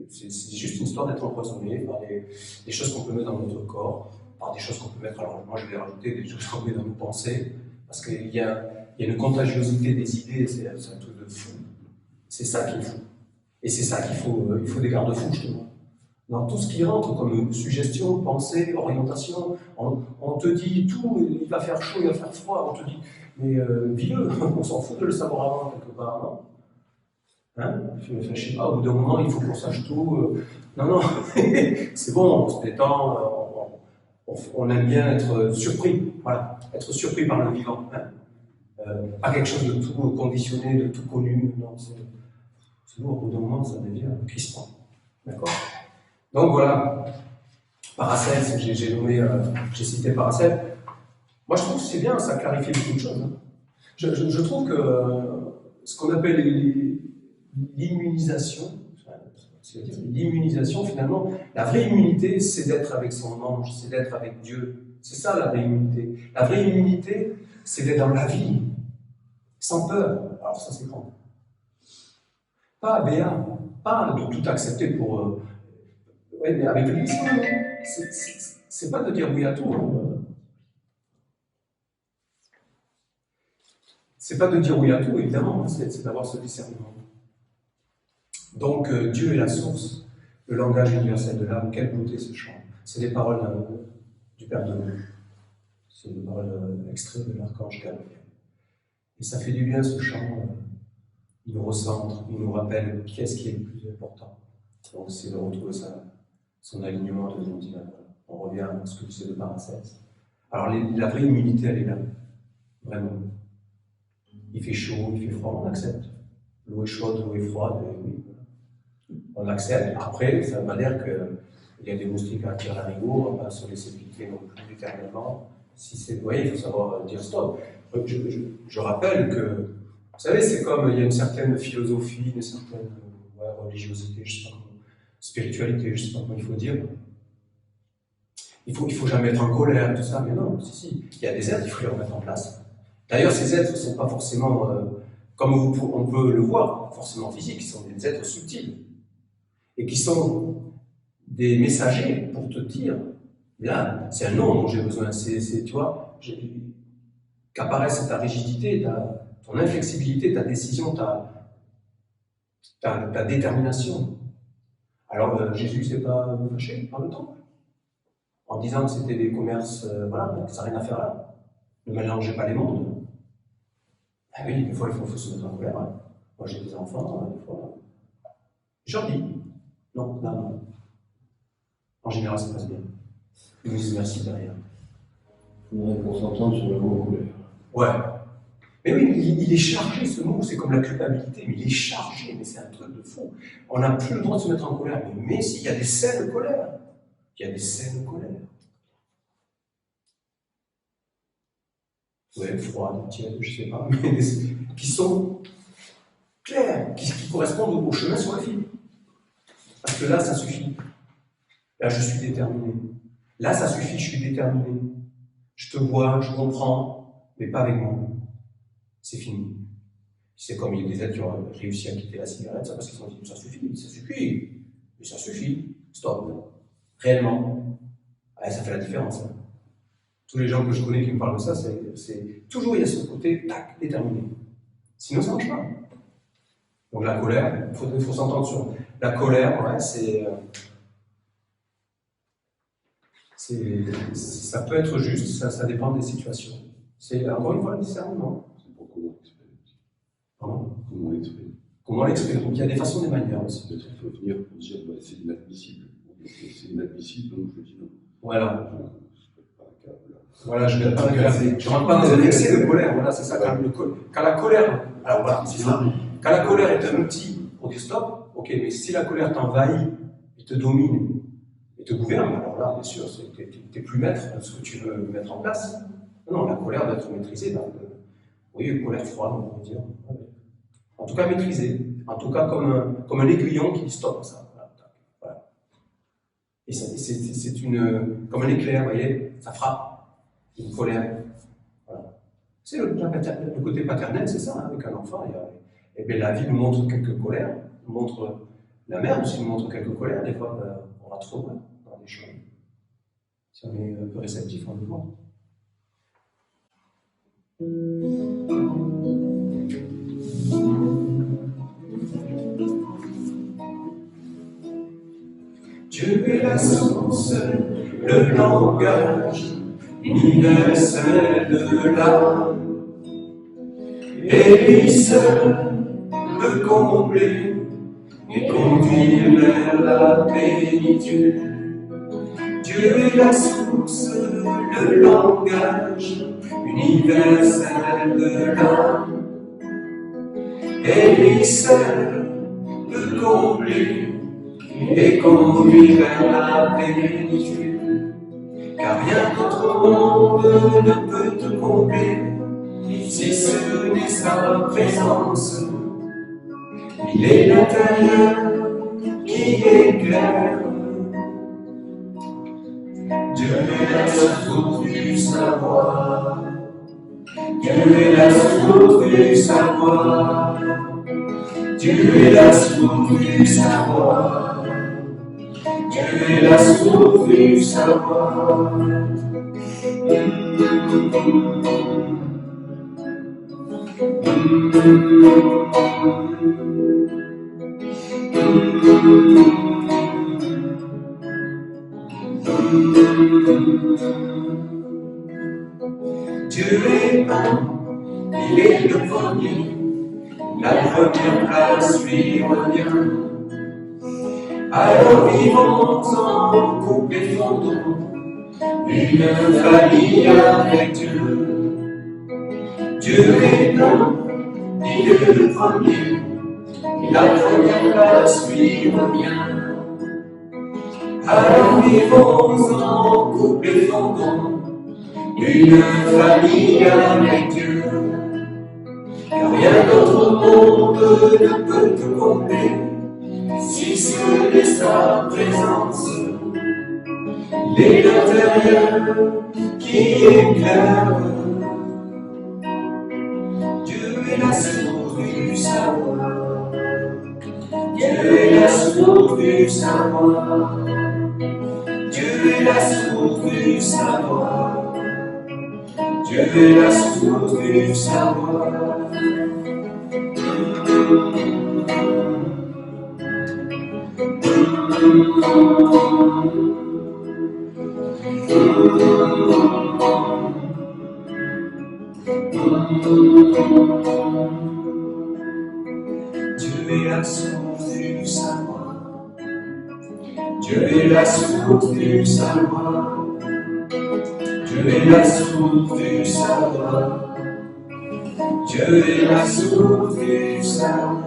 c'est juste une histoire d'être empoisonné par des choses qu'on peut mettre dans notre corps, par des choses qu'on peut mettre, alors moi je vais rajouter des choses qu'on peut mettre dans nos pensées, parce qu'il y a une contagiosité des idées, c'est un truc de fou. C'est ça qui est fou. Et c'est ça qu'il faut des garde-fous, justement. Dans tout ce qui rentre comme suggestion, pensée, orientation, on te dit tout, il va faire chaud, il va faire froid, on te dit, mais vis-le, on s'en fout de le savoir avant, quelque part, non? Hein? Je ne sais pas, au bout d'un moment, il faut qu'on sache tout. Non, c'est bon, on se détend, on aime bien être surpris, voilà, être surpris par le vivant. Hein? Pas quelque chose de tout conditionné, de tout connu. Non, c'est bon, au bout d'un moment, ça devient crispant. D'accord? Donc voilà, Paracelse, j'ai cité Paracelse. Moi, je trouve que c'est bien, ça clarifie beaucoup de choses. Hein. Je trouve que ce qu'on appelle l'immunisation, c'est-à-dire l'immunisation, finalement, la vraie immunité, c'est d'être avec son ange, c'est d'être avec Dieu. C'est ça la vraie immunité. La vraie immunité, c'est d'être dans la vie, sans peur. Alors ça, c'est grand. Pas béat, pas de tout accepter pour... oui, mais avec lui, c'est pas de dire oui à tout. Hein. C'est pas de dire oui à tout, évidemment, c'est d'avoir ce discernement. Donc, Dieu est la source, le langage universel de l'âme. Quelle beauté ce chant. C'est des paroles du Père de nous. C'est des paroles extraites de l'archange Gabriel. Et ça fait du bien ce chant. Il nous recentre, il nous rappelle qu'est-ce qui est le plus important. Donc, c'est de retrouver son alignement de monde divin. On revient à ce que c'est de Paracelse. Alors, la vraie immunité, elle est là. Vraiment. Il fait chaud, il fait froid, on accepte. L'eau est chaude, l'eau est froide, et oui. On accepte. Après, ça ne veut pas dire qu'il y a des moustiques à tirer l'arigot, on ne va pas se laisser piquer non plus éternellement. Si c'est, oui, il faut savoir dire stop. Je rappelle que, vous savez, c'est comme il y a une certaine philosophie, une certaine religiosité, je ne sais pas comment, spiritualité, je ne sais pas comment il faut dire. Il faut jamais être en colère, tout ça, mais non, si. Il y a des êtres, il faut les remettre en place. D'ailleurs, ces êtres ne sont pas forcément, comme on peut le voir, forcément physiques, ils sont des êtres subtils. Et qui sont des messagers pour te dire, là, c'est un nom dont j'ai besoin, tu vois, qu'apparaisse ta rigidité, ton inflexibilité, ta décision, ta détermination. Alors, Jésus ne s'est pas fâché par le temple, en disant que c'était des commerces, voilà, que ça n'a rien à faire là. Ne mélangez pas les mondes. Ah oui, des fois, il faut se mettre en colère. Hein. Moi, j'ai des enfants, des fois. J'en dis. Non, là, non. En général, ça passe bien. Ils nous disent merci derrière. Il faudrait qu'on s'entende sur le mot colère. Ouais. Mais oui, il est chargé ce mot, c'est comme la culpabilité, mais il est chargé, mais c'est un truc de fou. On n'a plus le droit de se mettre en colère, mais s'il y a des scènes de colère, il y a des scènes de colère. Ouais, froides, tièdes, je sais pas, mais qui sont claires, qui correspondent au chemin sur la file. Parce que là, ça suffit. Là, je suis déterminé. Là, ça suffit, je suis déterminé. Je te vois, je comprends, mais pas avec moi. C'est fini. C'est comme il y a des êtres qui ont réussi à quitter la cigarette, ça parce qu'ils ont dit ça suffit, mais ça suffit, stop. Réellement. Ah, ça fait la différence. Hein. Tous les gens que je connais qui me parlent de ça, c'est toujours il y a ce côté tac, déterminé. Sinon ça ne marche pas. Donc la colère, il faut s'entendre sur la colère, ouais, ça peut être juste, ça dépend des situations. C'est encore une fois le discernement. C'est pour comment l'exprimer. Pardon ? Comment l'exprimer. Comment l'exprimer ? Donc il y a des façons, des manières aussi. Peut-être qu'il faut venir pour dire bah, c'est inadmissible. C'est inadmissible, donc je dis non. Voilà. Je ne pète pas un câble. Voilà, je ne rentre pas dans un excès de colère. Voilà, c'est ça. Quand la colère, alors voilà, c'est ça. Quand la colère est un outil pour dire stop, ok, mais si la colère t'envahit, et te domine, et te gouverne, alors là, bien sûr, tu n'es plus maître de ce que tu veux mettre en place. Non, la colère doit être maîtrisée. Oui, une colère froide, on va dire. En tout cas, maîtrisée. En tout cas, comme un aiguillon qui dit stop, ça. Voilà. Et c'est comme un éclair, vous voyez, ça frappe. Une colère. Voilà. C'est le côté paternel, c'est ça, hein, avec un enfant. Et bien, la vie nous montre quelques colères, nous montre la mère aussi nous montre quelques colères. Des fois, on va trop loin dans des choses. Si on est un peu réceptif, on le voit. Dieu est la source, le langage universel de l'âme, et lui seul peut combler et conduire vers la plénitude. Dieu est la source, le langage universel de l'âme, et lui seul peut combler et conduire vers la plénitude. Car rien d'autre monde ne peut te combler, si ce n'est sa présence. Il est l'intérieur qui éclaire. Dieu est la source du savoir. Dieu est la source du savoir. Dieu est la source du savoir. Dieu est la source du savoir. Dieu est un, il est le premier, la première place lui revient. Alors vivons en couple et fondons une famille avec Dieu. Dieu est un, il est le premier, la première place lui revient. Alors vivons en couple et fondons une famille avec Dieu. Car rien d'autre monde ne peut te combler, si ce n'est sa présence. Il est l'intérieur qui éclaire. Dieu est la source du savoir. Dieu est la source du savoir. Dieu est la source du savoir. Dieu est la source du savoir. Dieu est la source du savoir. Dieu est la source du savoir. Dieu est la source du savoir. Dieu est la source du savoir.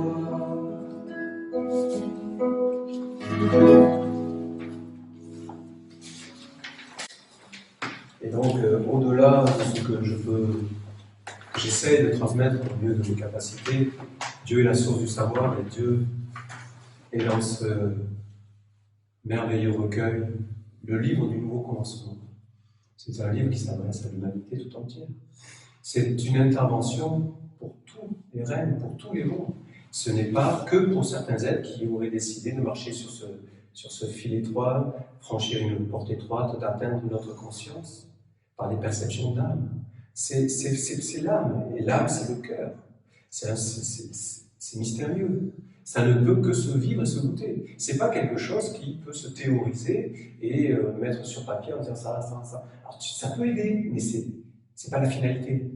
Et donc, au-delà de ce que j'essaie de transmettre au mieux de mes capacités, Dieu est la source du savoir et Dieu est dans ce merveilleux recueil, le livre du nouveau commencement. C'est un livre qui s'adresse à l'humanité tout entière. C'est une intervention pour tous les règnes, pour tous les mondes. Ce n'est pas que pour certains êtres qui auraient décidé de marcher sur ce fil étroit, franchir une porte étroite, d'atteindre notre conscience par des perceptions d'âme. C'est l'âme, et l'âme, c'est le cœur. C'est mystérieux. Ça ne peut que se vivre et se goûter. C'est pas quelque chose qui peut se théoriser et mettre sur papier en disant ça. Alors, ça peut aider, mais c'est pas la finalité.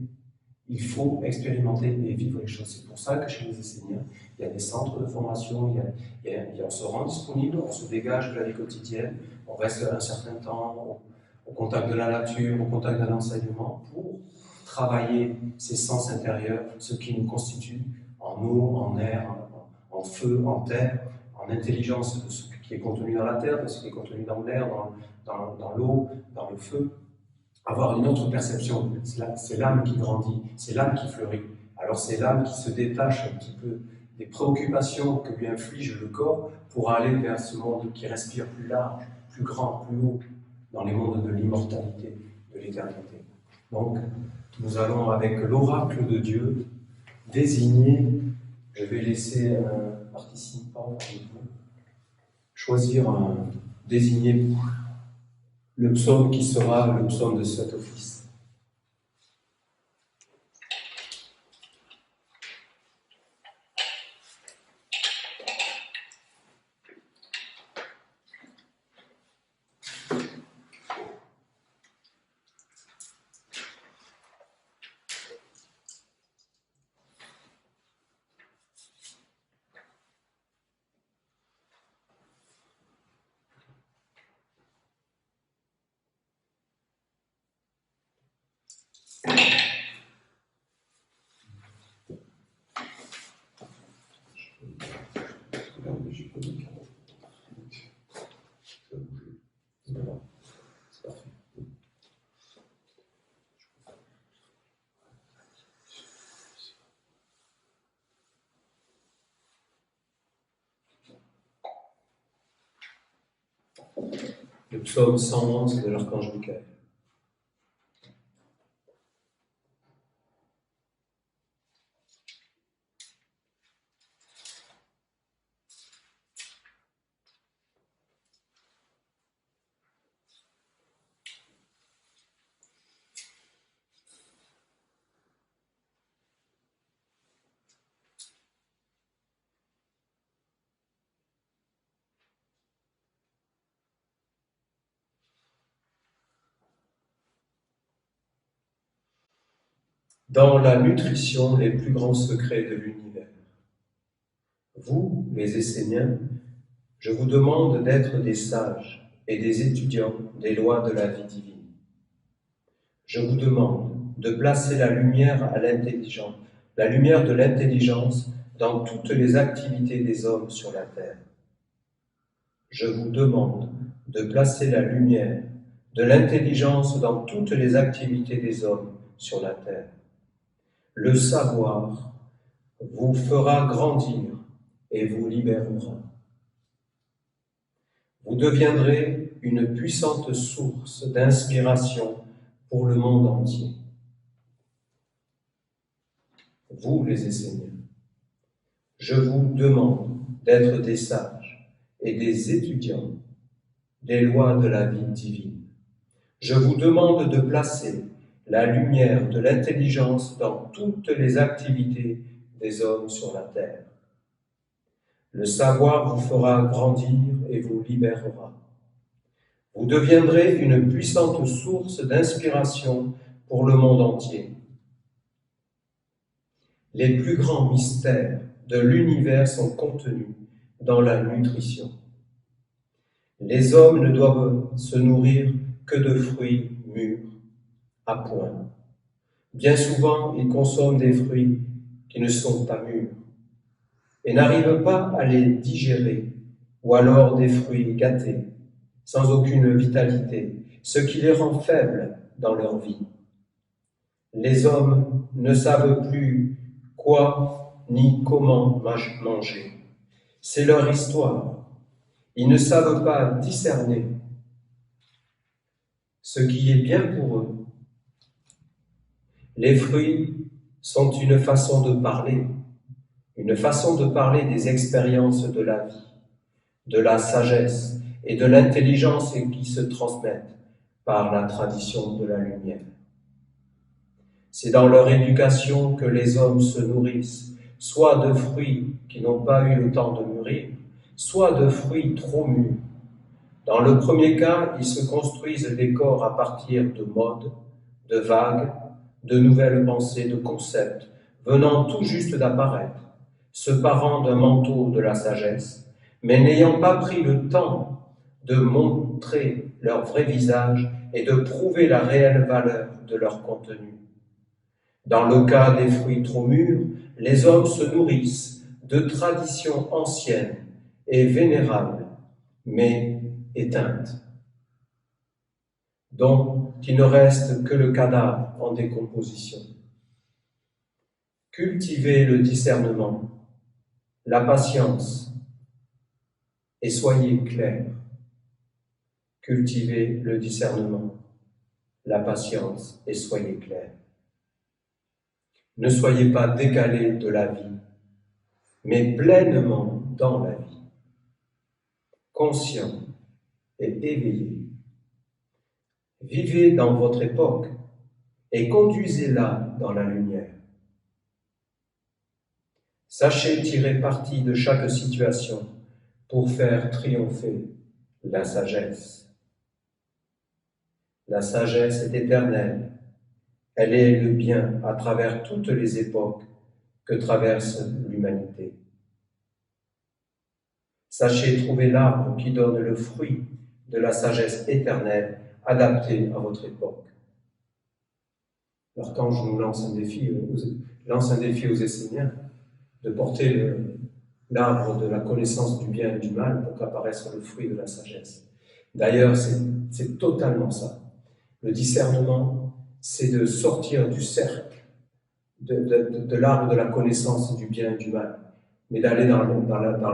Il faut expérimenter et vivre les choses. C'est pour ça que chez les Esséniens, il y a des centres de formation, on se rend disponible, on se dégage de la vie quotidienne, on reste un certain temps au contact de la nature, au contact d'un enseignement, pour travailler ces sens intérieurs, ce qui nous constitue en eau, en air, en feu, en terre, en intelligence de ce qui est contenu dans la terre, de ce qui est contenu dans l'air, dans l'eau, dans le feu. Avoir une autre perception, c'est l'âme qui grandit, c'est l'âme qui fleurit. Alors c'est l'âme qui se détache un petit peu des préoccupations que lui inflige le corps pour aller vers ce monde qui respire plus large, plus grand, plus haut, dans les mondes de l'immortalité, de l'éternité. Donc, nous allons, avec l'oracle de Dieu, désigner, je vais laisser un participant choisir désigner le psaume qui sera le psaume de cet office. Le psaume 111 de l'archange Michael. Dans la nutrition, les plus grands secrets de l'univers. Vous, les Esséniens, je vous demande d'être des sages et des étudiants des lois de la vie divine. Je vous demande de placer la lumière de l'intelligence dans toutes les activités des hommes sur la terre. Je vous demande de placer la lumière de l'intelligence dans toutes les activités des hommes sur la terre. Le savoir vous fera grandir et vous libérera. Vous deviendrez une puissante source d'inspiration pour le monde entier. Vous, les Esséniens, je vous demande d'être des sages et des étudiants des lois de la vie divine. Je vous demande de placer la lumière de l'intelligence dans toutes les activités des hommes sur la terre. Le savoir vous fera grandir et vous libérera. Vous deviendrez une puissante source d'inspiration pour le monde entier. Les plus grands mystères de l'univers sont contenus dans la nutrition. Les hommes ne doivent se nourrir que de fruits mûrs, à point. Bien souvent, ils consomment des fruits qui ne sont pas mûrs et n'arrivent pas à les digérer, ou alors des fruits gâtés, sans aucune vitalité, ce qui les rend faibles dans leur vie. Les hommes ne savent plus quoi ni comment manger. C'est leur histoire. Ils ne savent pas discerner ce qui est bien pour eux. Les fruits sont une façon de parler des expériences de la vie, de la sagesse et de l'intelligence qui se transmettent par la tradition de la lumière. C'est dans leur éducation que les hommes se nourrissent, soit de fruits qui n'ont pas eu le temps de mûrir, soit de fruits trop mûrs. Dans le premier cas, ils se construisent des corps à partir de modes, de vagues, de nouvelles pensées, de concepts, venant tout juste d'apparaître, se parant d'un manteau de la sagesse, mais n'ayant pas pris le temps de montrer leur vrai visage et de prouver la réelle valeur de leur contenu. Dans le cas des fruits trop mûrs, les hommes se nourrissent de traditions anciennes et vénérables, mais éteintes, dont il ne reste que le cadavre en décomposition. Cultivez le discernement, la patience, et soyez clairs. Cultivez le discernement, la patience, et soyez clairs. Ne soyez pas décalés de la vie, mais pleinement dans la vie, conscients et éveillés. Vivez dans votre époque et conduisez-la dans la lumière. Sachez tirer parti de chaque situation pour faire triompher la sagesse. La sagesse est éternelle. Elle est le bien à travers toutes les époques que traverse l'humanité. Sachez trouver l'arbre qui donne le fruit de la sagesse éternelle adaptée à votre époque. L'archange nous lance un défi aux Esséniens de porter l'arbre de la connaissance du bien et du mal pour qu'apparaisse le fruit de la sagesse. D'ailleurs, c'est totalement ça. Le discernement, c'est de sortir du cercle de l'arbre de la connaissance du bien et du mal, mais d'aller dans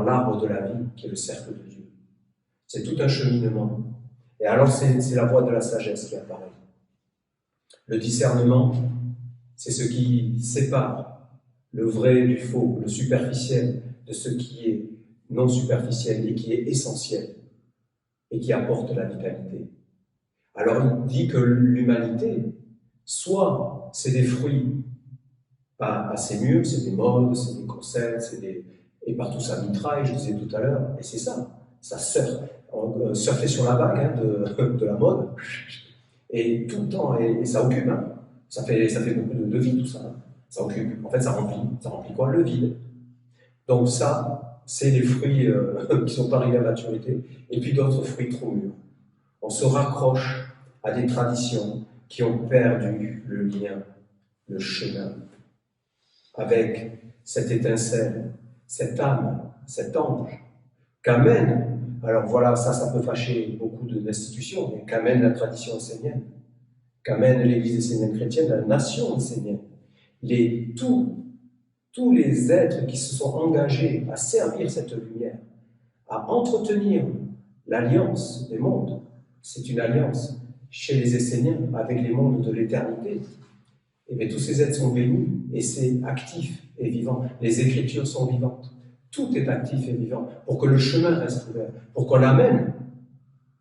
l'arbre de la vie, qui est le cercle de Dieu. C'est tout un cheminement. Et alors, c'est la voie de la sagesse qui apparaît. Le discernement, c'est ce qui sépare le vrai du faux, le superficiel de ce qui est non superficiel et qui est essentiel et qui apporte la vitalité. Alors, il dit que l'humanité, soit c'est des fruits pas assez mûrs, c'est des modes, c'est des concepts, et partout ça mitraille, je disais tout à l'heure, et c'est ça surfer sur la vague de la mode, et tout le temps, et ça occupe, ça fait beaucoup de vide tout ça, ça occupe, en fait ça remplit quoi? Le vide. Donc ça, c'est les fruits qui ne sont pas arrivés à maturité, et puis d'autres fruits trop mûrs. On se raccroche à des traditions qui ont perdu le lien, le chemin, avec cette étincelle, cette âme, cet ange, qu'amène, alors voilà, ça peut fâcher beaucoup d'institutions, mais qu'amène la tradition essénienne, qu'amène l'Église essénienne chrétienne, la nation essénienne, tous les êtres qui se sont engagés à servir cette lumière, à entretenir l'alliance des mondes. C'est une alliance chez les Esséniens avec les mondes de l'éternité. Et bien, tous ces êtres sont bénis et c'est actif et vivant. Les Écritures sont vivantes. Tout est actif et vivant pour que le chemin reste ouvert, pour qu'on amène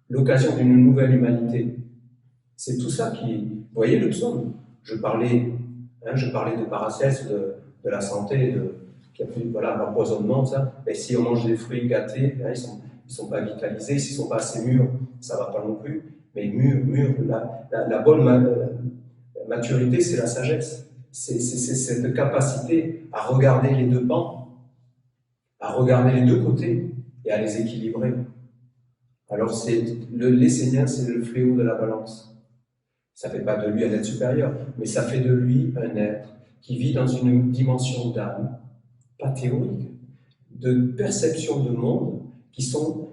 l'occasion d'une nouvelle humanité. C'est tout ça qui... Vous voyez le psaume, je parlais de Paracelse, de la santé, l'empoisonnement, ça. Et si on mange des fruits gâtés, ils sont pas vitalisés, s'ils sont pas assez mûrs, ça va pas non plus. Mais mûrs, la bonne maturité, c'est la sagesse. C'est cette capacité à regarder les deux pans, à regarder les deux côtés et à les équilibrer. Alors l'essénien, c'est le fléau de la balance. Ça ne fait pas de lui un être supérieur, mais ça fait de lui un être qui vit dans une dimension d'âme, pas théorique, de perception de monde, qui sont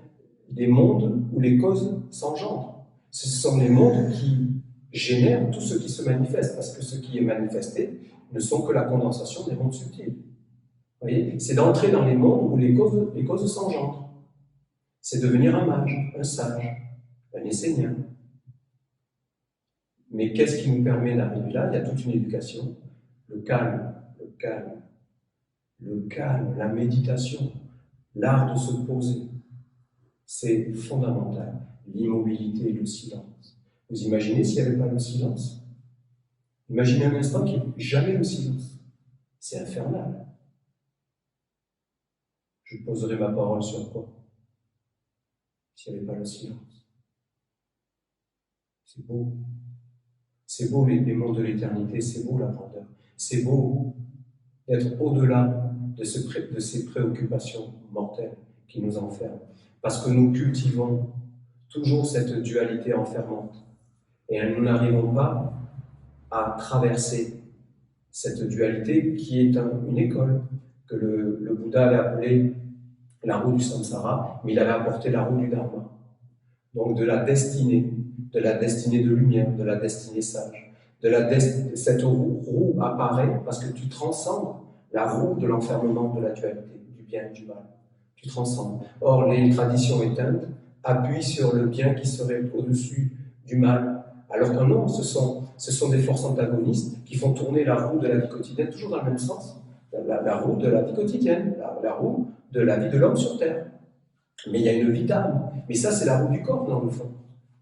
des mondes où les causes s'engendrent. Ce sont les mondes qui génèrent tout ce qui se manifeste, parce que ce qui est manifesté ne sont que la condensation des mondes subtils. Vous voyez, c'est d'entrer dans les mondes où les causes s'engendrent. C'est devenir un mage, un sage, un essénien. Mais qu'est-ce qui nous permet d'arriver là? Il y a toute une éducation, le calme, la méditation, l'art de se poser. C'est fondamental. L'immobilité et le silence. Vous imaginez s'il n'y avait pas le silence? Imaginez un instant qu'il n'y ait jamais le silence. C'est infernal. Je poserai ma parole sur quoi? S'il n'y avait pas le silence. C'est beau. C'est beau les mondes de l'éternité, c'est beau la grandeur. C'est beau d'être au-delà de ces préoccupations mortelles qui nous enferment. Parce que nous cultivons toujours cette dualité enfermante. Et nous n'arrivons pas à traverser cette dualité qui est une école que le Bouddha avait appelée la roue du samsara, mais il avait apporté la roue du dharma. Donc de la destinée de lumière, de la destinée sage. Cette roue apparaît parce que tu transcendes la roue de l'enfermement de la dualité, du bien et du mal. Tu transcendes. Or, les traditions éteintes appuient sur le bien qui serait au-dessus du mal. Alors que non, ce sont des forces antagonistes qui font tourner la roue de la vie quotidienne, toujours dans le même sens. La roue de la vie quotidienne, la roue de la vie de l'homme sur Terre. Mais il y a une vie d'âme. Mais ça, c'est la roue du corps, dans le fond.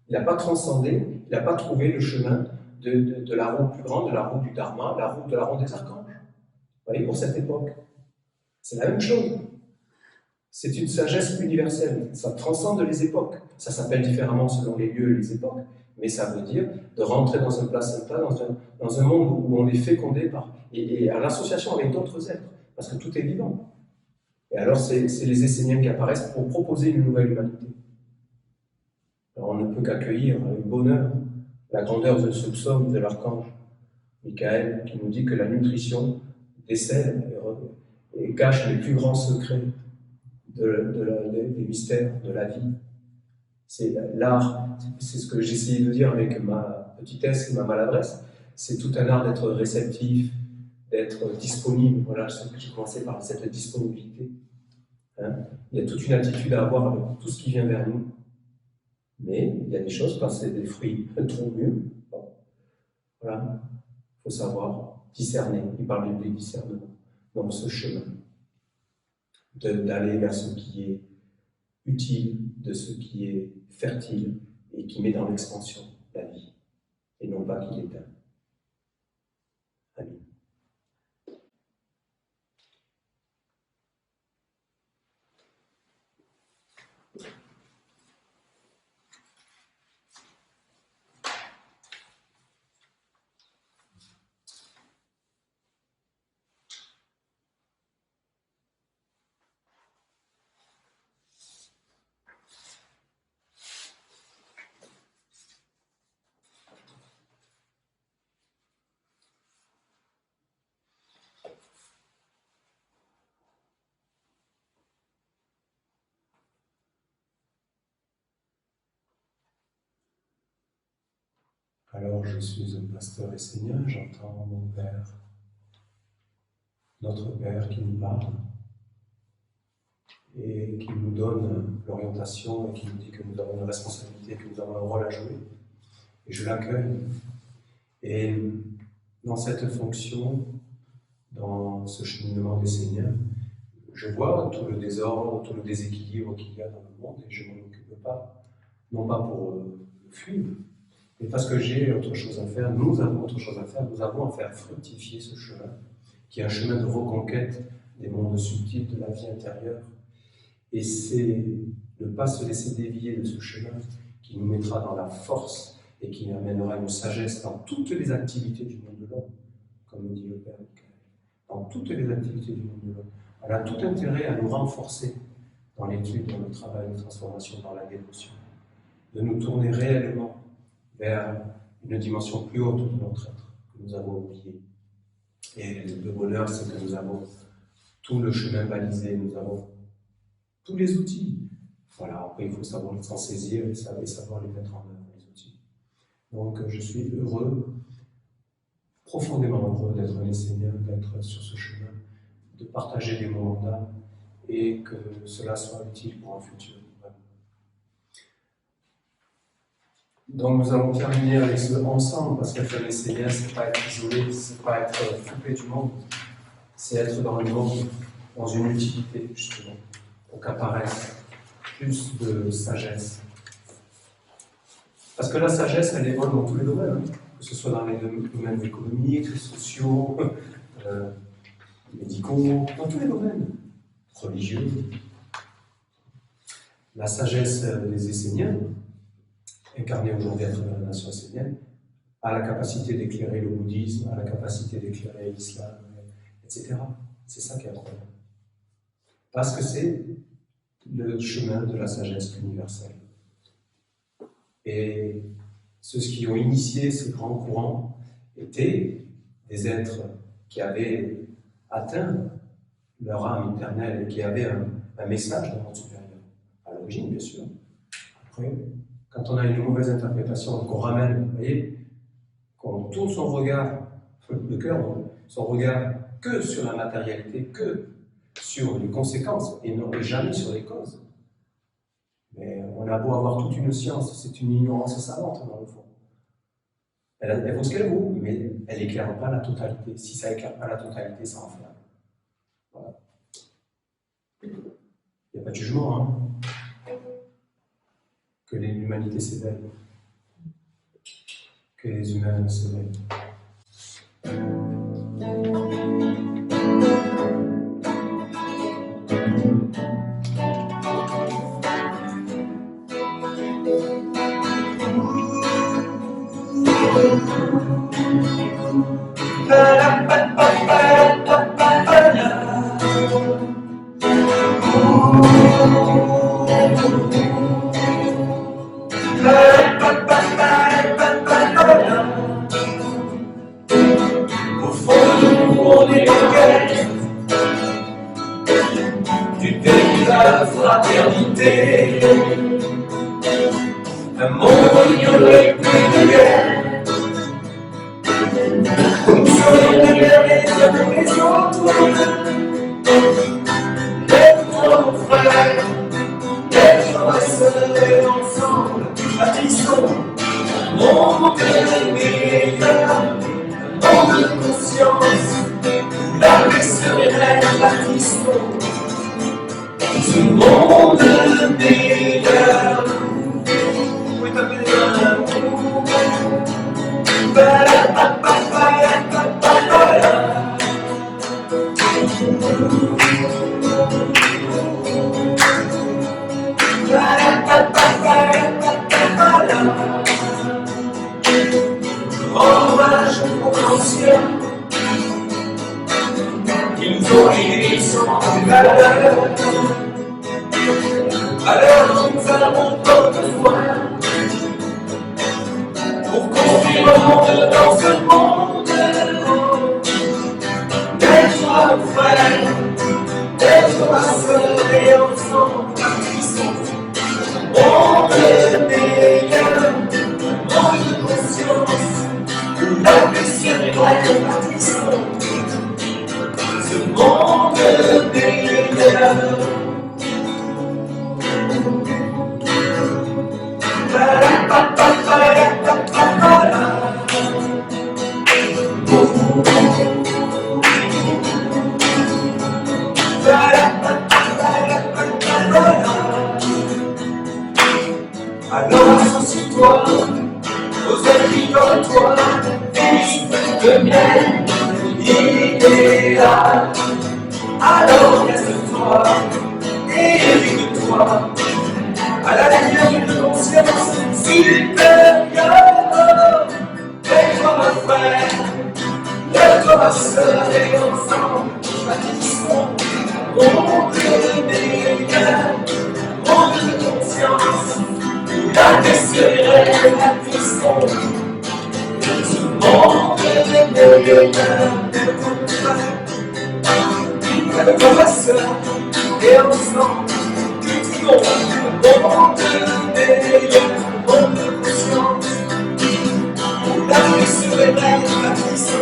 Il n'a pas transcendé, il n'a pas trouvé le chemin de la roue plus grande, de la roue du Dharma, de la roue des archanges. Vous voyez, pour cette époque. C'est la même chose. C'est une sagesse universelle. Ça transcende les époques. Ça s'appelle différemment selon les lieux et les époques, mais ça veut dire de rentrer dans un placenta, dans un monde où on est fécondé et à l'association avec d'autres êtres, parce que tout est vivant. Et alors, c'est les Esséniens qui apparaissent pour proposer une nouvelle humanité. Alors, on ne peut qu'accueillir avec bonheur la grandeur de ce psaume de l'archange Michael, qui nous dit que la nutrition décèle et cache les plus grands secrets des mystères de la vie. C'est l'art, c'est ce que j'essayais de dire avec ma petitesse et ma maladresse, c'est tout un art d'être réceptif, d'être disponible. Voilà, j'ai commencé par cette disponibilité. Hein. Il y a toute une attitude à avoir avec tout ce qui vient vers nous. Mais il y a des choses, quand c'est des fruits trop mûrs, bon, voilà, il faut savoir discerner. Il parle du discernement. Donc ce chemin d'aller vers ce qui est utile, de ce qui est fertile et qui met dans l'expansion la vie, et non pas qui l'éteint. Amen. Alors je suis un pasteur essénien, j'entends mon Père, notre Père qui nous parle et qui nous donne l'orientation et qui nous dit que nous avons une responsabilité, que nous avons un rôle à jouer. Et je l'accueille. Et dans cette fonction, dans ce cheminement d'essénien, je vois tout le désordre, tout le déséquilibre qu'il y a dans le monde et je ne m'en occupe pas. Non pas pour le fuir, mais parce que j'ai autre chose à faire, nous avons autre chose à faire, nous avons à faire fructifier ce chemin, qui est un chemin de reconquête des mondes subtils, de la vie intérieure. Et c'est ne pas se laisser dévier de ce chemin qui nous mettra dans la force et qui amènera une sagesse dans toutes les activités du monde de l'homme, comme le dit le Père Michael. Dans toutes les activités du monde de l'homme. Elle a tout intérêt à nous renforcer dans l'étude, dans le travail de transformation, dans la dévotion. de nous tourner réellement vers une dimension plus haute de notre être, que nous avons oublié. Et le bonheur, c'est que nous avons tout le chemin balisé, nous avons tous les outils. Voilà, après il faut savoir s'en saisir et savoir les mettre en œuvre, les outils. Donc je suis heureux, profondément heureux d'être un Essénien, d'être sur ce chemin, de partager des moments d'âme et que cela soit utile pour un futur. Voilà. Donc nous allons terminer avec ce ensemble, parce qu'être un Essénien, c'est pas être isolé, c'est pas être coupé du monde, c'est être dans le monde, dans une utilité justement, pour qu'apparaisse plus de sagesse. Parce que la sagesse, elle est bonne dans tous les domaines, hein, que ce soit dans les domaines économiques, sociaux, médicaux, dans tous les domaines, religieux. La sagesse des Esséniens, incarnée aujourd'hui à travers la nation essénienne, a la capacité d'éclairer le bouddhisme, a la capacité d'éclairer l'islam, etc. C'est ça qui est incroyable. Parce que c'est le chemin de la sagesse universelle. Et ceux qui ont initié ce grand courant étaient des êtres qui avaient atteint leur âme éternelle et qui avaient un message d'un monde supérieur. À l'origine, bien sûr. Après, quand on a une mauvaise interprétation, qu'on ramène, vous voyez, qu'on tourne son regard, le cœur, son regard que sur la matérialité, que sur les conséquences et non jamais sur les causes. Mais on a beau avoir toute une science, c'est une ignorance savante dans le fond. Elle vaut ce qu'elle vaut, mais elle n'éclaire pas la totalité. Si ça n'éclaire pas la totalité, ça enflamme. Voilà. Il n'y a pas de jugement, hein. Que l'humanité s'éveille. Que les humains s'éveillent. Un monde où il n'y aurait plus de guerre. Nous serions de guerre les uns pour les autres. Les trois frères, les trois sœurs et ensemble, bâtissons un monde meilleur, un monde de conscience, où la paix serait bâtissons ce monde meilleur. Hommage aux anciens qui nous ont aidés sans valeur. Alors nous avons besoin pour construire le monde dans ce monde. D'être frères, d'être sœurs et ensemble, bâtissons un monde meilleur, un monde de conscience, où la paix serait bâtissons ce monde meilleur. Alors associe-toi aux amis comme toi, fils de miel idéal. Alors laisse-toi et éduque-toi à la lumière d'une conscience supérieure. Lève-toi ma frère, lève-toi ma sœur et ensemble bâtissons un monde meilleur, un monde de conscience. La serait la prison de ce monde de ma soeur et ensemble cultivons le monde meilleur, le monde de conscience. La vie serait la prison de ce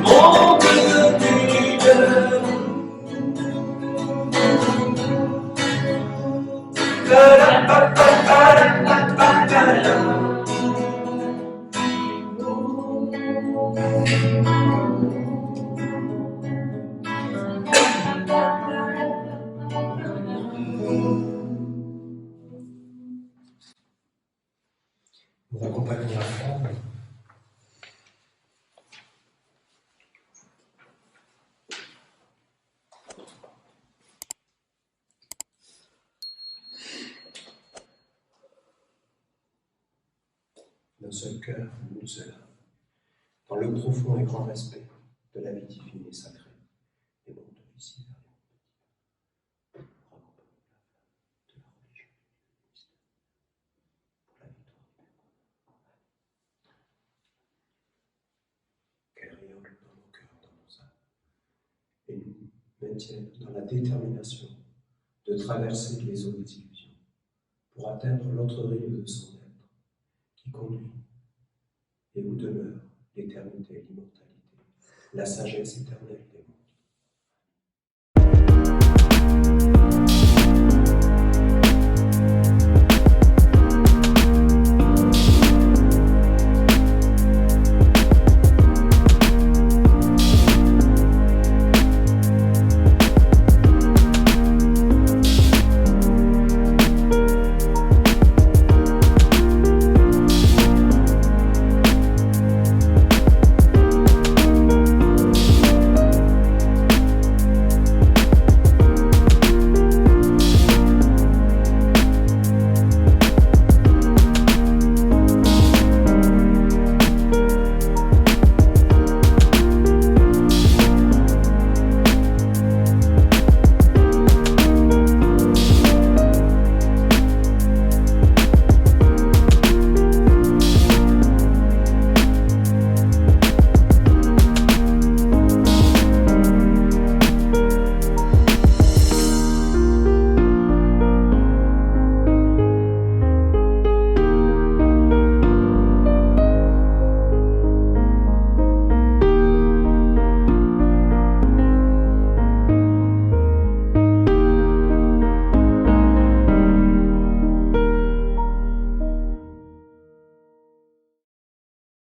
monde meilleur. Nous accompagnons la femme. D'un seul cœur, d'une seule âme, dans le profond et grand respect de la vie divine et sacrée, et monte ici vers les monts petits. De la religion, pour la victoire. Qu'elle rayonne dans nos cœurs, dans nos âmes, et nous maintienne dans la détermination de traverser les eaux des illusions pour atteindre l'autre rive de son être, qui conduit et où demeure l'éternité et l'immortalité, la sagesse éternelle des mondes.